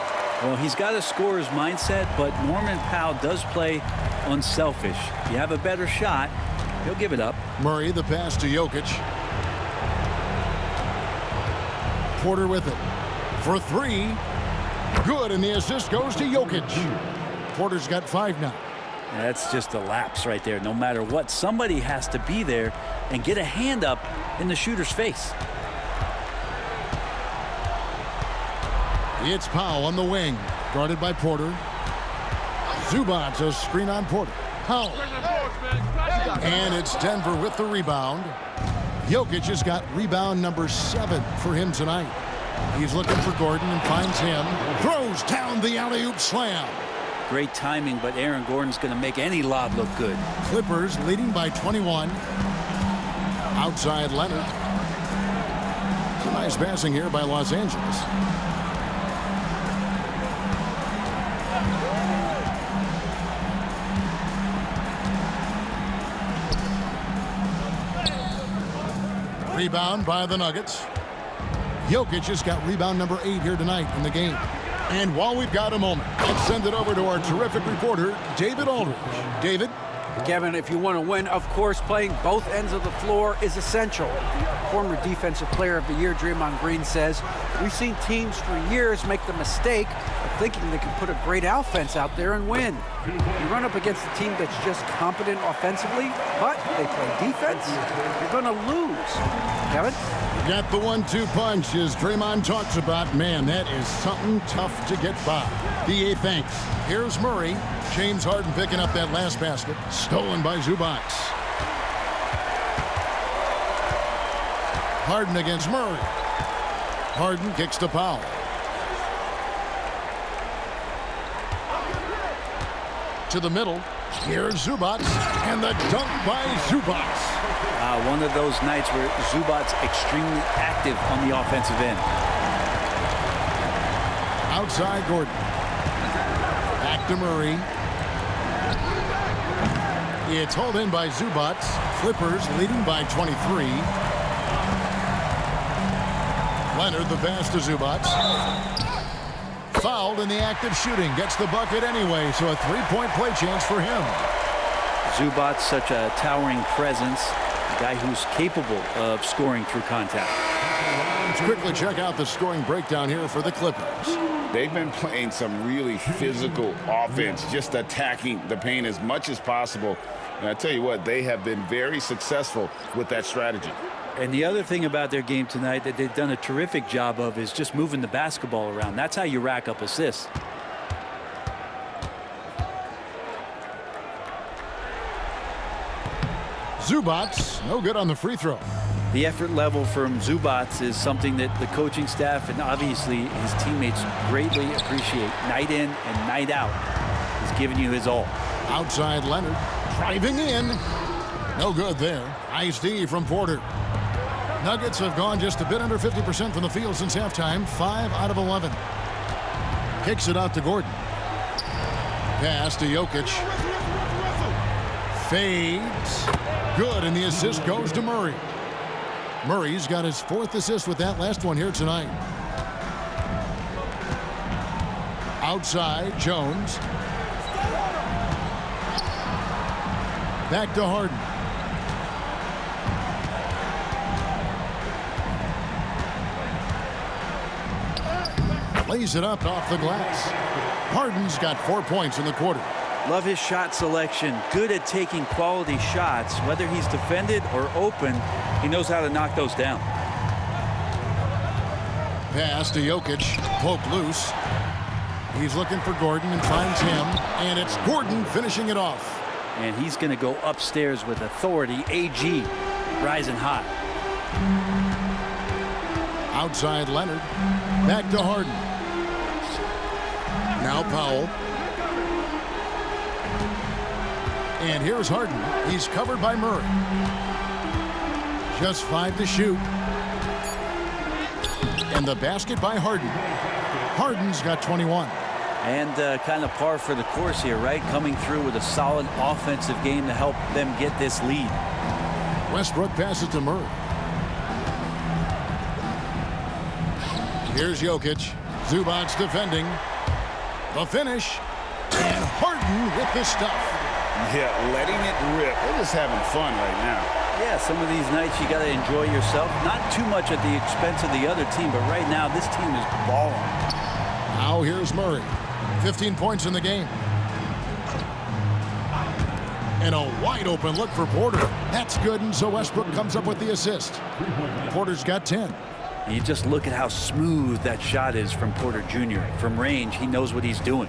Well, he's got a scorer's mindset, but Norman Powell does play unselfish. You have a better shot, he'll give it up. Murray the pass to Jokic. Porter with it. For three. Good, and the assist goes to Jokic. Porter's got 5 now. That's just a lapse right there. No matter what, somebody has to be there and get a hand up in the shooter's face. It's Powell on the wing, guarded by Porter. Zubac a screen on Porter. Powell. And it's Denver with the rebound. Jokic has got rebound number 7 for him tonight. He's looking for Gordon and finds him. Throws down the alley-oop slam. Great timing, but Aaron Gordon's going to make any lob look good. Clippers leading by 21. Outside Leonard. Nice passing here by Los Angeles. Rebound by the Nuggets. Jokic has got rebound number 8 here tonight in the game. And while we've got a moment, let's send it over to our terrific reporter, David Aldridge. David? Kevin, if you want to win, of course, playing both ends of the floor is essential. Former Defensive Player of the Year Draymond Green says, we've seen teams for years make the mistake of thinking they can put a great offense out there and win. You run up against a team that's just competent offensively, but they play defense, you're going to lose. Kevin? Got the 1-2 punch as Draymond talks about. Man, that is something tough to get by. BA thanks. Here's Murray. James Harden picking up that last basket. Stolen by Zubac. Harden against Murray. Harden kicks to Powell. To the middle. Here's Zubac. And the dunk by Zubac. One of those nights where Zubac's extremely active on the offensive end. Outside Gordon. Back to Murray. It's hauled in by Zubac. Clippers leading by 23. Leonard the pass to Zubac. Fouled in the act of shooting. Gets the bucket anyway, so a three-point play change for him. Zubac, such a towering presence. A guy who's capable of scoring through contact. Let's quickly check out the scoring breakdown here for the Clippers. They've been playing some really physical offense, just attacking the paint as much as possible. And I tell you what, they have been very successful with that strategy. And the other thing about their game tonight that they've done a terrific job of is just moving the basketball around. That's how you rack up assists. Zubac, no good on the free throw. The effort level from Zubac is something that the coaching staff and obviously his teammates greatly appreciate. Night in and night out, he's giving you his all. Outside Leonard, driving in. No good there. Nice D from Porter. Nuggets have gone just a bit under 50% from the field since halftime. 5 out of 11. Kicks it out to Gordon. Pass to Jokic. Fades. Good, and the assist goes to Murray. Murray's got his 4th assist with that last one here tonight. Outside, Jones. Back to Harden. Lays it up off the glass. Harden's got 4 points in the quarter. Love his shot selection. Good at taking quality shots. Whether he's defended or open, he knows how to knock those down. Pass to Jokic. Poke loose. He's looking for Gordon and finds him. And it's Gordon finishing it off. And he's going to go upstairs with authority. AG rising hot. Outside Leonard. Back to Harden. Now Powell. And here's Harden. He's covered by Murray. Just 5 to shoot. And the basket by Harden. Harden's got 21. And kind of par for the course here, right? Coming through with a solid offensive game to help them get this lead. Westbrook passes to Murray. Here's Jokic. Zubac defending. The finish. And Harden with the stuff. Yeah, letting it rip. They're just having fun right now. Yeah, some of these nights you got to enjoy yourself. Not too much at the expense of the other team, but right now this team is balling. Now here's Murray. 15 points in the game. And a wide open look for Porter. That's good, and so Westbrook comes up with the assist. Porter's got 10. And you just look at how smooth that shot is from Porter Jr. From range, he knows what he's doing.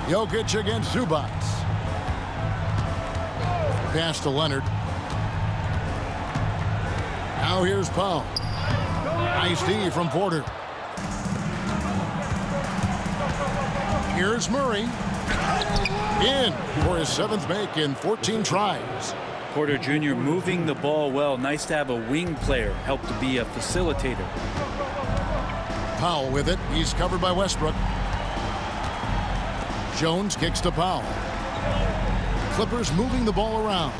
Jokic against Zubac. Pass to Leonard. Now here's Powell. Nice D from Porter. Here's Murray. In for his 7th make in 14 tries. Porter Jr. moving the ball well. Nice to have a wing player help to be a facilitator. Powell with it. He's covered by Westbrook. Jones kicks to Powell. Clippers moving the ball around.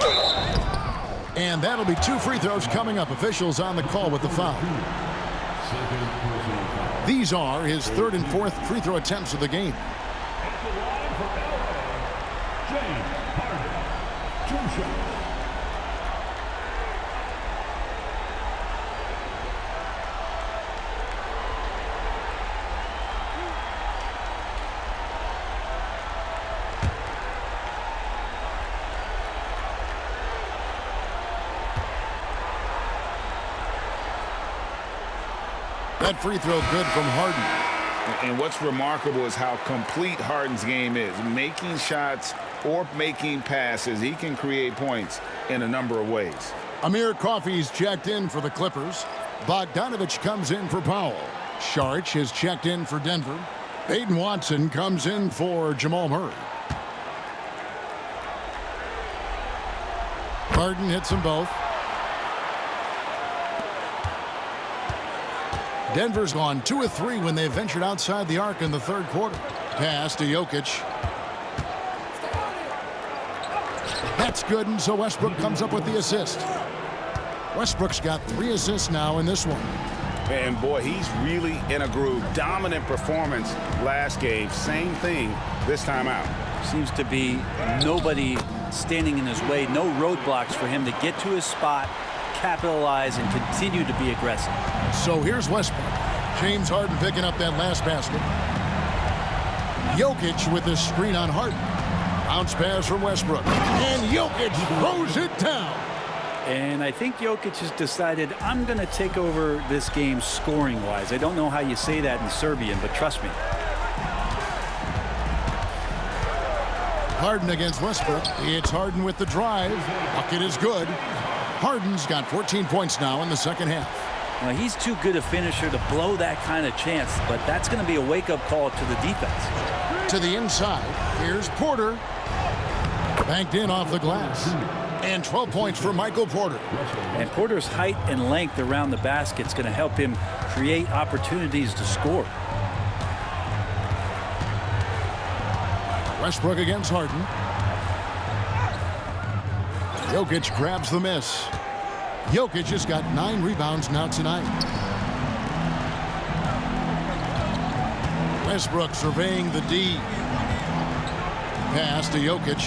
And that'll be 2 free throws coming up. Officials on the call with the foul. These are his 3rd and 4th free throw attempts of the game. James Harden, 2 shots. That free throw good from Harden. And what's remarkable is how complete Harden's game is. Making shots or making passes, he can create points in a number of ways. Amir Coffey's checked in for the Clippers. Bogdanovich comes in for Powell. Saric has checked in for Denver. Peyton Watson comes in for Jamal Murray. Harden hits them both. Denver's gone 2 of 3 when they ventured outside the arc in the third quarter. Pass to Jokic. That's good, and so Westbrook comes up with the assist. Westbrook's got 3 assists now in this one. And boy, he's really in a groove. Dominant performance last game. Same thing this time out. Seems to be nobody standing in his way. No roadblocks for him to get to his spot, capitalize, and continue to be aggressive. So here's Westbrook. James Harden picking up that last basket. Jokic with the screen on Harden. Bounce pass from Westbrook. And Jokic throws it down. And I think Jokic has decided, I'm going to take over this game scoring-wise. I don't know how you say that in Serbian, but trust me. Harden against Westbrook. It's Harden with the drive. Bucket is good. Harden's got 14 points now in the second half. Well, he's too good a finisher to blow that kind of chance, but that's going to be a wake-up call to the defense. To the inside. Here's Porter. Banked in off the glass. And 12 points for Michael Porter. And Porter's height and length around the basket is going to help him create opportunities to score. Westbrook against Harden. Jokic grabs the miss. Jokic has got 9 rebounds now tonight. Westbrook surveying the D. Pass to Jokic.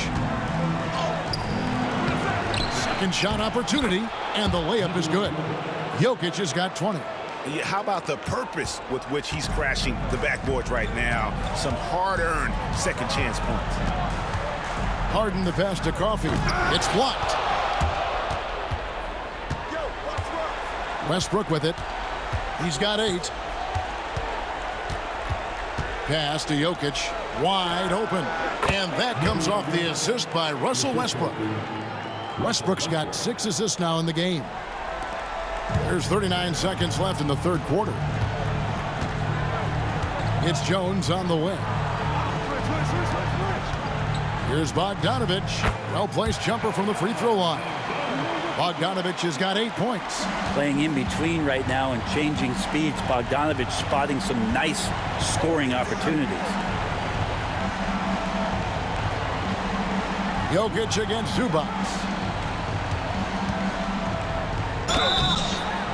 Second shot opportunity, and the layup is good. Jokic has got 20. How about the purpose with which he's crashing the backboards right now? Some hard-earned second chance points. Harden the pass to Coffey. It's blocked. Westbrook with it. He's got 8. Pass to Jokic. Wide open. And that comes off the assist by Russell Westbrook. Westbrook's got 6 assists now in the game. There's 39 seconds left in the third quarter. It's Jones on the wing. Here's Bogdanovich. Well-placed jumper from the free throw line. Bogdanovich has got 8 points. Playing in between right now and changing speeds. Bogdanovich spotting some nice scoring opportunities. Jokic against Zubac.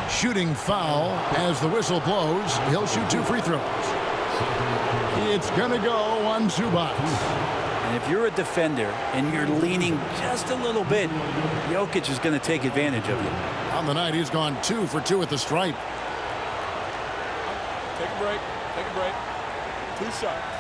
Shooting foul as the whistle blows. He'll shoot 2 free throws. It's going to go on Zubac. And if you're a defender and you're leaning just a little bit, Jokic is going to take advantage of you. On the night, he's gone 2 for 2 at the stripe. Take a break. Take a break. 2 shots.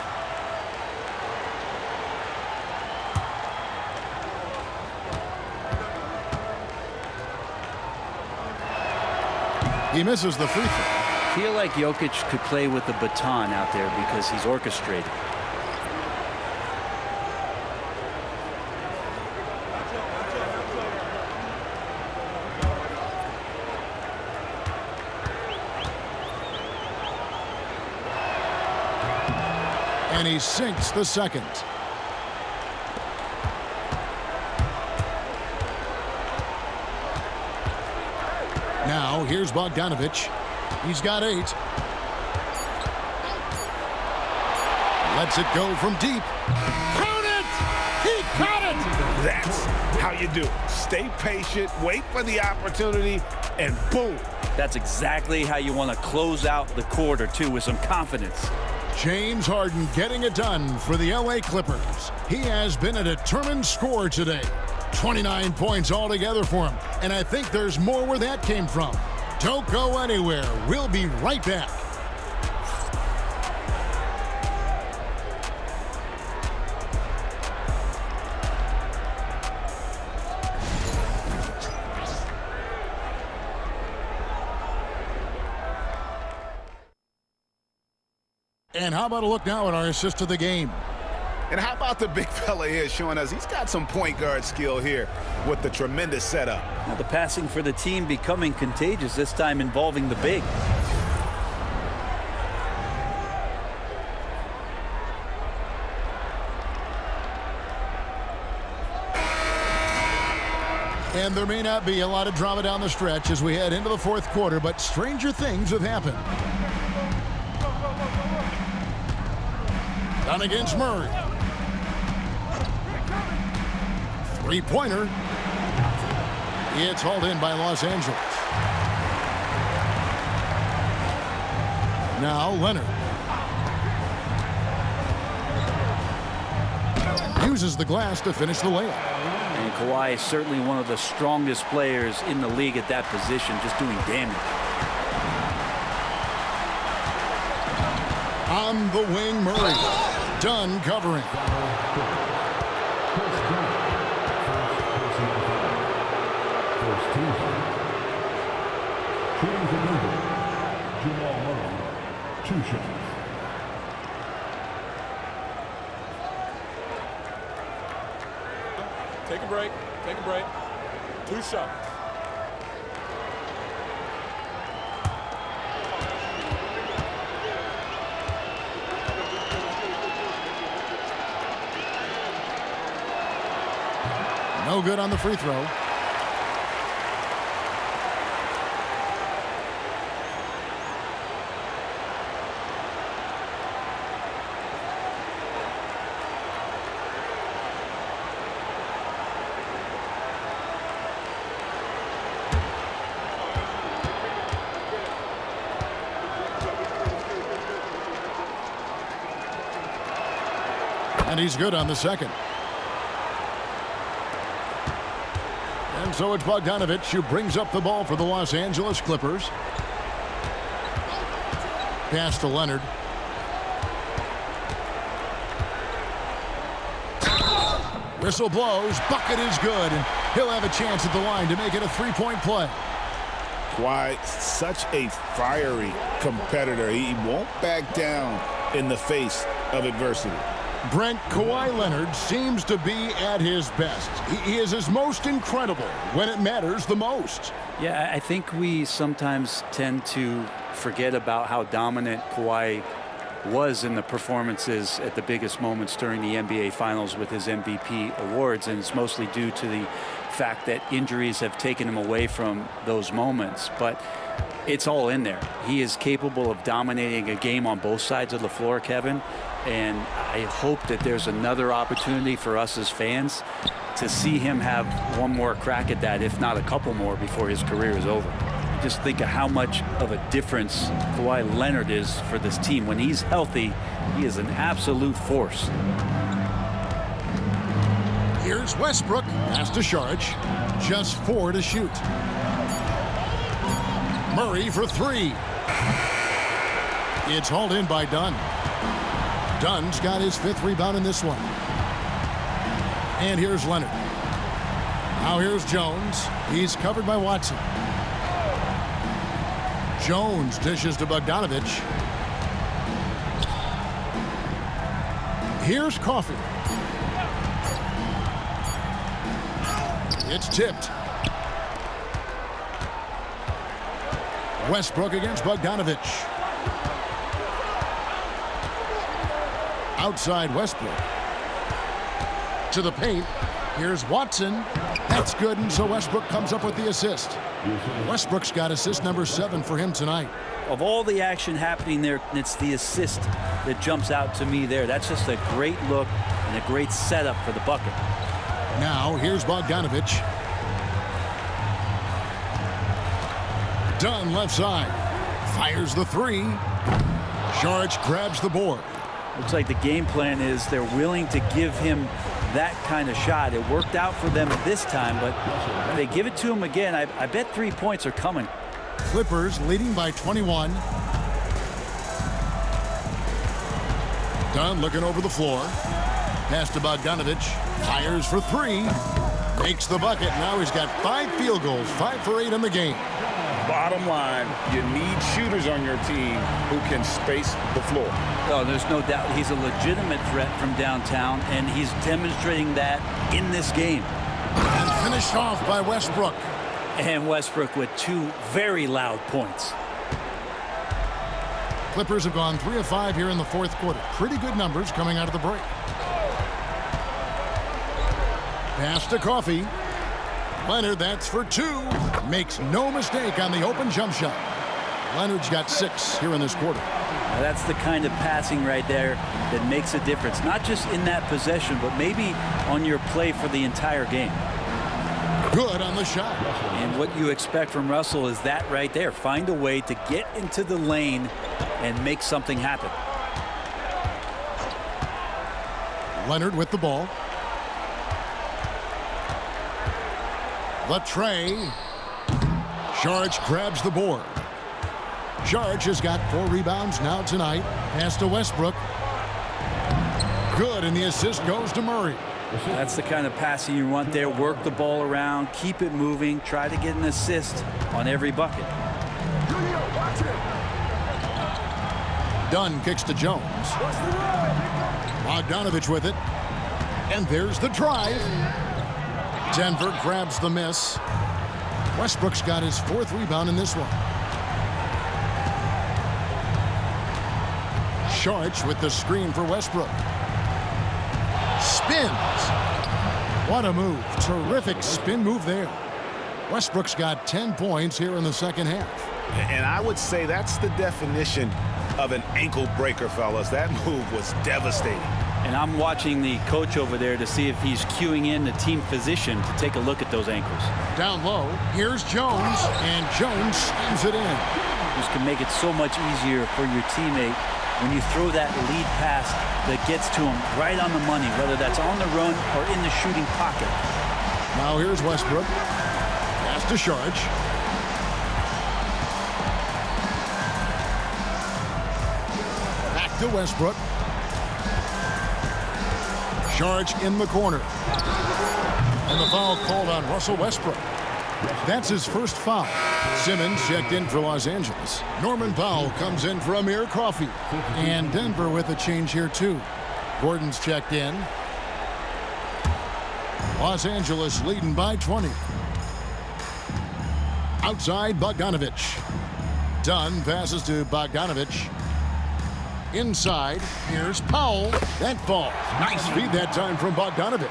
He misses the free throw. I feel like Jokic could play with the baton out there because he's orchestrated. And he sinks the second. Now, here's Bogdanovich. He's got 8. Lets it go from deep. Count it! He caught it! That's how you do it. Stay patient, wait for the opportunity, and boom. That's exactly how you want to close out the quarter, too, with some confidence. James Harden getting it done for the LA Clippers. He has been a determined scorer today. 29 points altogether for him. And I think there's more where that came from. Don't go anywhere. We'll be right back. And how about a look now at our assist of the game? And how about the big fella here showing us he's got some point guard skill here with the tremendous setup. Now the passing for the team becoming contagious, this time involving the big. And there may not be a lot of drama down the stretch as we head into the fourth quarter, but stranger things have happened. Down against Murray. Three-pointer. It's hauled in by Los Angeles. Now Leonard. Uses the glass to finish the layup. And Kawhi is certainly one of the strongest players in the league at that position, just doing damage. On the wing, Murray. Dunn covering. Jamal Murray, 2 shots. Take a break. Take a break. 2 shots. No good on the free throw. And he's good on the second. And so it's Bogdanovich who brings up the ball for the Los Angeles Clippers. Pass to Leonard. Whistle blows. Bucket is good. And he'll have a chance at the line to make it a three-point play. Kawhi, such a fiery competitor. He won't back down in the face of adversity. Brent, Kawhi Leonard seems to be at his best. He is his most incredible when it matters the most. Yeah, I think we sometimes tend to forget about how dominant Kawhi was in the performances at the biggest moments during the NBA Finals with his MVP awards, and it's mostly due to the fact that injuries have taken him away from those moments. But it's all in there. He is capable of dominating a game on both sides of the floor, Kevin. And I hope that there's another opportunity for us as fans to see him have one more crack at that, if not a couple more, before his career is over. Just think of how much of a difference Kawhi Leonard is for this team. When he's healthy, he is an absolute force. Here's Westbrook. Pass to Saric. Just 4 to shoot. Murray for 3. It's hauled in by Dunn. Dunn's got his 5th rebound in this one. And here's Leonard. Now here's Jones. He's covered by Watson. Jones dishes to Bogdanovich. Here's Coffey. It's tipped. Westbrook against Bogdanovich. Outside Westbrook. To the paint. Here's Watson. That's good, and so Westbrook comes up with the assist. Westbrook's got assist number 7 for him tonight. Of all the action happening there, it's the assist that jumps out to me there. That's just a great look and a great setup for the bucket. Now, here's Bogdanovich. Dunn left side. Fires the 3. Saric grabs the board. Looks like the game plan is they're willing to give him that kind of shot. It worked out for them this time, but if they give it to him again, I bet 3 points are coming. Clippers leading by 21. Dunn looking over the floor. Pass to Bogdanovich. Fires for 3. Makes the bucket. Now he's got 5 field goals. 5 for 8 in the game. Bottom line, you need shooters on your team who can space the floor. Oh, there's no doubt he's a legitimate threat from downtown, and he's demonstrating that in this game. And finished off by Westbrook. And Westbrook with 2 very loud points. Clippers have gone 3 of 5 here in the fourth quarter. Pretty good numbers coming out of the break. Pass to Coffee. Leonard, that's for 2. Makes no mistake on the open jump shot. Leonard's got 6 here in this quarter. Now that's the kind of passing right there that makes a difference. Not just in that possession, but maybe on your play for the entire game. Good on the shot. And what you expect from Russell is that right there. Find a way to get into the lane and make something happen. Leonard with the ball. Latrey. Saric grabs the board. Saric has got 4 rebounds now tonight. Pass to Westbrook. Good, and the assist goes to Murray. That's the kind of passing you want there. Work the ball around, keep it moving, try to get an assist on every bucket. Dunn kicks to Jones. Bogdanovich with it. And there's the drive. Denver grabs the miss. Westbrook's got his 4th rebound in this one. Saric with the screen for Westbrook. Spins. What a move. Terrific spin move there. Westbrook's got 10 points here in the second half. And I would say that's the definition of an ankle breaker, fellas. That move was devastating. And I'm watching the coach over there to see if he's cueing in the team physician to take a look at those ankles. Down low, here's Jones, and Jones slams it in. This can make it so much easier for your teammate when you throw that lead pass that gets to him right on the money, whether that's on the run or in the shooting pocket. Now here's Westbrook. Pass to Saric. Back to Westbrook. Saric in the corner. And the foul called on Russell Westbrook. That's his first foul. Simmons checked in for Los Angeles. Norman Powell comes in for Amir Coffey. And Denver with a change here too. Gordon's checked in. Los Angeles leading by 20. Outside Bogdanovich. Dunn passes to Bogdanovich. Inside, here's Powell. That falls. Nice feed that time from Bogdanovich.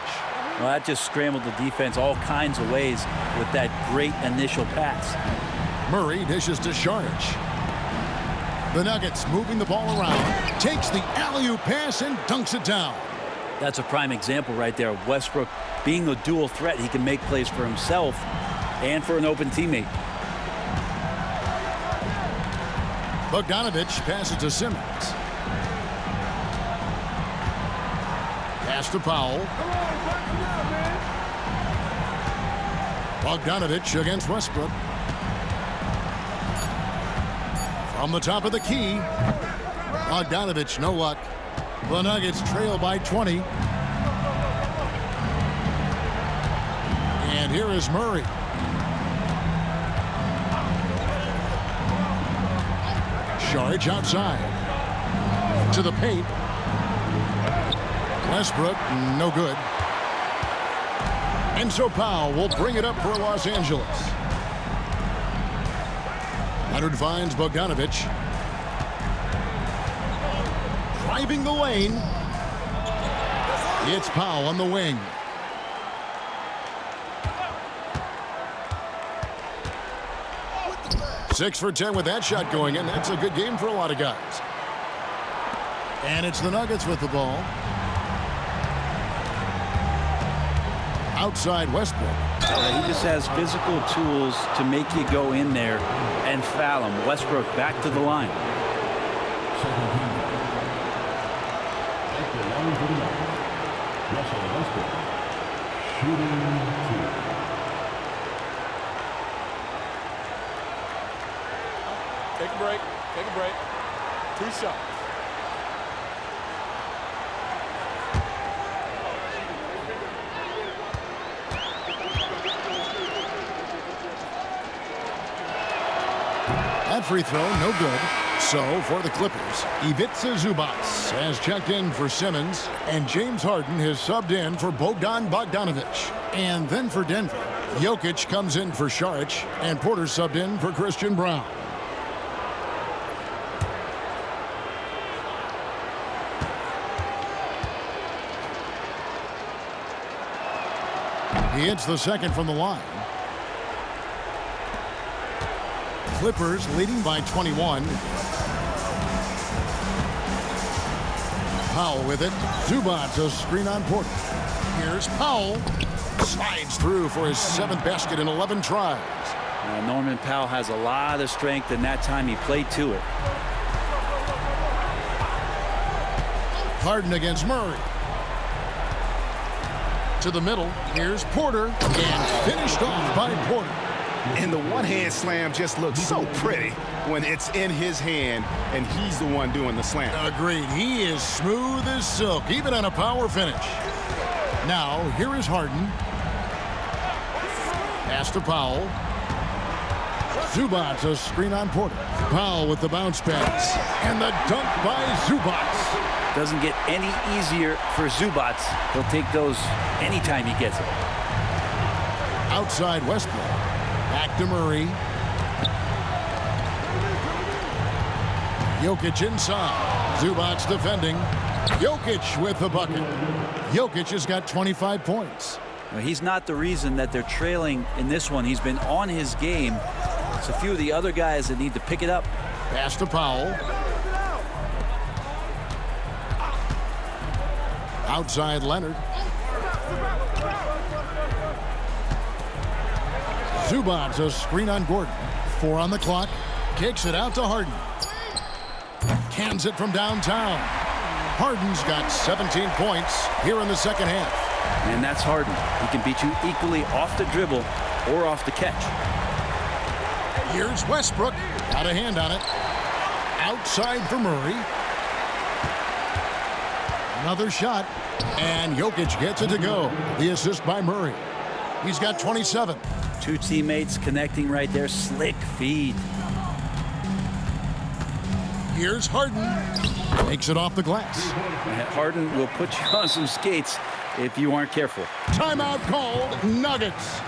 Well, that just scrambled the defense all kinds of ways with that great initial pass. Murray dishes to Saric. The Nuggets moving the ball around. Takes the alley-oop pass and dunks it down. That's a prime example right there. Westbrook being a dual threat. He can make plays for himself and for an open teammate. Bogdanovich passes to Simmons. Pass to Powell. Bogdanovich against Westbrook. From the top of the key. Bogdanovich, no luck. The Nuggets trail by 20. And here is Murray. Saric outside. To the paint. Westbrook, no good. And so Powell will bring it up for Los Angeles. Leonard finds Bogdanovich. Driving the lane. It's Powell on the wing. Six for 10 with that shot going in. That's a good game for a lot of guys. And it's the Nuggets with the ball. Outside Westbrook. He just has physical tools to make you go in there and foul him. Westbrook back to the line. Russell Westbrook, shooting 2. Take a break. Take a break. 2 shots. That free throw, no good. So for the Clippers, Ivica Zubac has checked in for Simmons, and James Harden has subbed in for Bogdan Bogdanovic. And then for Denver, Jokic comes in for Šarić, and Porter subbed in for Christian Braun. He hits the second from the line. Clippers leading by 21. Powell with it. Zubac, a screen on Porter. Here's Powell. Slides through for his 7th basket in 11 tries. Norman Powell has a lot of strength, and that time he played to it. Harden against Murray. To the middle. Here's Porter. And finished off by Porter. And the one-hand slam just looks so pretty when it's in his hand and he's the one doing the slam. Agreed. He is smooth as silk, even on a power finish. Now, here is Harden. Pass to Powell. Zubac, a screen on Porter. Powell with the bounce pass. And the dunk by Zubac. Doesn't get any easier for Zubac. He'll take those anytime he gets it. Outside Westbrook. Back to Murray. Jokic inside. Zubac defending. Jokic with the bucket. Jokic has got 25 points. Well, he's not the reason that they're trailing in this one. He's been on his game. It's a few of the other guys that need to pick it up. Pass to Powell. Outside Leonard. Zubac, a screen on Gordon. 4 on the clock. Kicks it out to Harden. Cans it from downtown. Harden's got 17 points here in the second half. And that's Harden. He can beat you equally off the dribble or off the catch. Here's Westbrook. Got a hand on it. Outside for Murray. Another shot. And Jokic gets it to go. The assist by Murray. He's got 27. Two teammates connecting right there. Slick feed. Here's Harden. Takes it off the glass. Harden will put you on some skates if you aren't careful. Timeout called. Nuggets.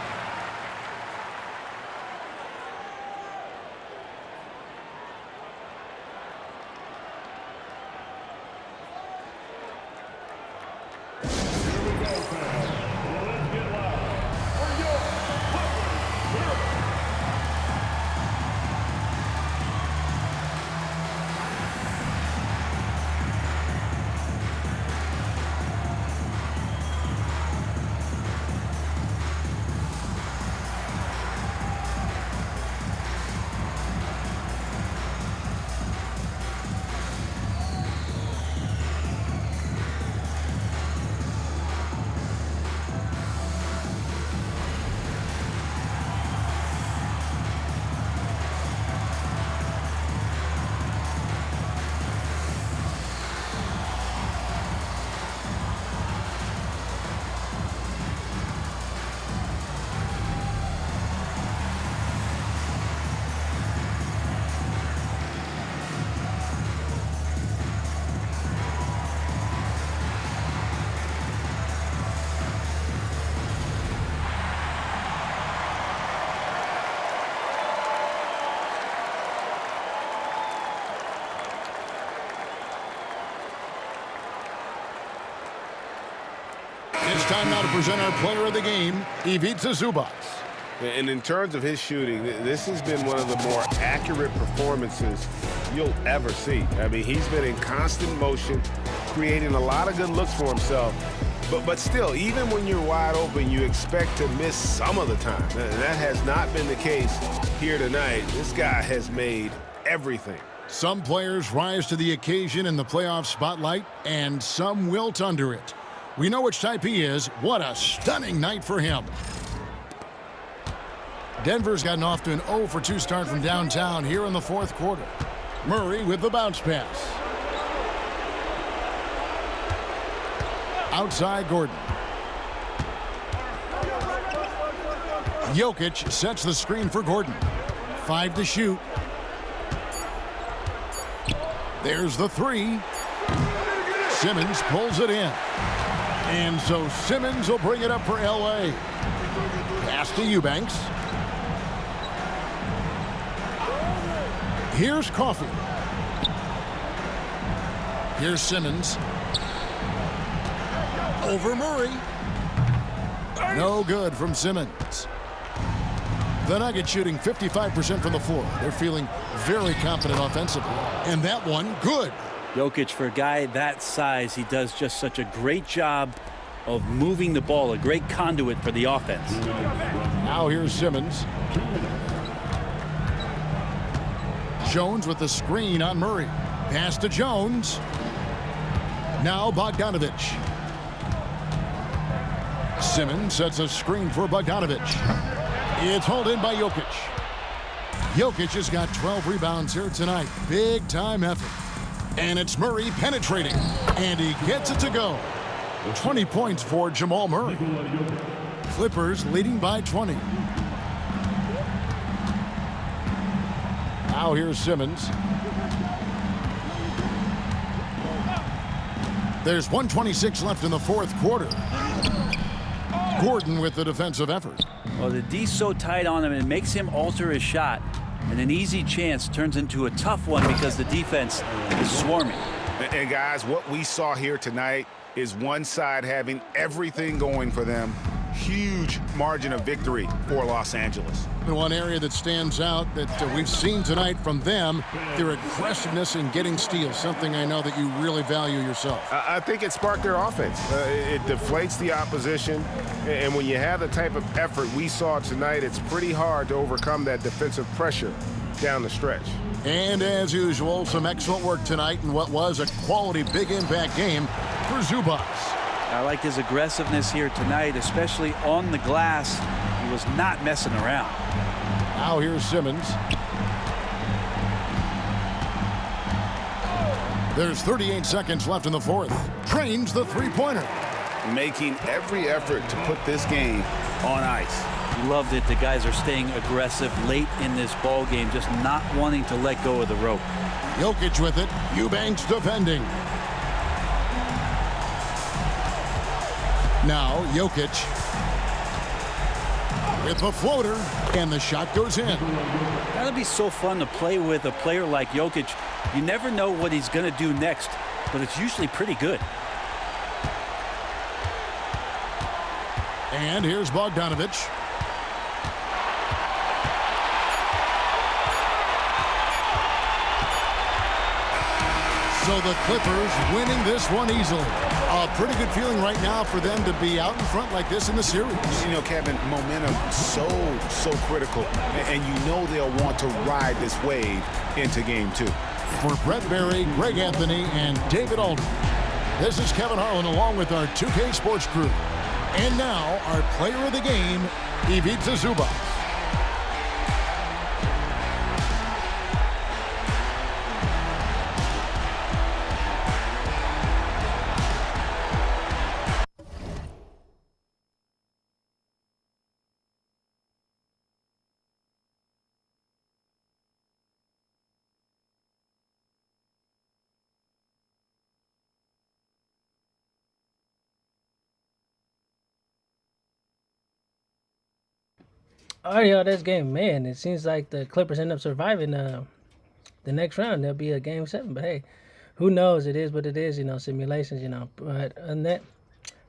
It's time now to present our player of the game, Ivica Zubac. And in terms of his shooting, this has been one of the more accurate performances you'll ever see. I mean, he's been in constant motion, creating a lot of good looks for himself. But still, even when you're wide open, you expect to miss some of the time. And that has not been the case here tonight. This guy has made everything. Some players rise to the occasion in the playoff spotlight, and some wilt under it. We know which type he is. What a stunning night for him. Denver's gotten off to an 0-for-2 start from downtown here in the fourth quarter. Murray with the bounce pass. Outside Gordon. Jokic sets the screen for Gordon. 5 to shoot. There's the three. Simmons pulls it in. And so Simmons will bring it up for L.A. Pass to Eubanks. Here's Coffey. Here's Simmons. Over Murray. No good from Simmons. The Nuggets shooting 55% from the floor. They're feeling very confident offensively. And that one, good. Jokic, for a guy that size, he does just such a great job of moving the ball, a great conduit for the offense. Now here's Simmons. Jones with the screen on Murray. Pass to Jones. Now Bogdanovich. Simmons sets a screen for Bogdanovich. It's hauled in by Jokic. Jokic has got 12 rebounds here tonight. Big time effort. And it's Murray penetrating. And he gets it to go. 20 points for Jamal Murray. Clippers leading by 20. Now here's Simmons. There's 1:26 left in the fourth quarter. Gordon with the defensive effort. Well, the D's so tight on him, it makes him alter his shot. And an easy chance turns into a tough one because the defense is swarming. And guys, what we saw here tonight is one side having everything going for them. Huge margin of victory for Los Angeles. The one area that stands out that we've seen tonight from them, their aggressiveness in getting steals, something I know that you really value yourself. I think it sparked their offense. It deflates the opposition, and when you have the type of effort we saw tonight, it's pretty hard to overcome that defensive pressure down the stretch. And as usual, some excellent work tonight in what was a quality big impact game for Zubac. I like his aggressiveness here tonight, especially on the glass. He was not messing around. Now here's Simmons. There's 38 seconds left in the fourth. Trains the three-pointer. Making every effort to put this game on ice. Loved it. The guys are staying aggressive late in this ball game, just not wanting to let go of the rope. Jokic with it. Eubanks defending. Now Jokic with the floater, and the shot goes in. That'll be so fun to play with a player like Jokic. You never know what he's going to do next, but it's usually pretty good. And here's Bogdanovich. So the Clippers winning this one easily. A pretty good feeling right now for them to be out in front like this in the series. You know, Kevin, momentum so critical. And you know they'll want to ride this wave into game two. For Brett Berry, Greg Anthony, and David Aldridge, this is Kevin Harlan along with our 2K Sports crew. And now our player of the game, Ivica Zubac. Alright, y'all, this game, man, it seems like the Clippers end up surviving the next round. There'll be a game 7, but hey, who knows? It is what it is, you know, simulations, you know. But other than that,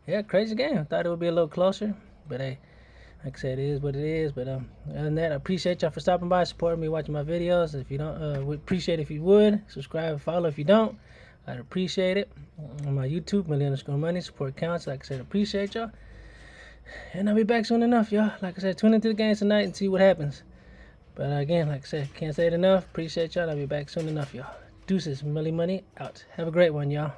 yeah, crazy game. Thought it would be a little closer, but hey, like I said, it is what it is. But other than that, I appreciate y'all for stopping by, supporting me, watching my videos. If you don't, would appreciate if you would subscribe and follow. If you don't, I'd appreciate it. On my YouTube, Millie_Money, support counts. Like I said, appreciate y'all. And I'll be back soon enough, y'all. Like I said, tune into the game tonight and see what happens. But again, like I said, can't say it enough. Appreciate y'all. I'll be back soon enough, y'all. Deuces, Millie Money out. Have a great one, y'all.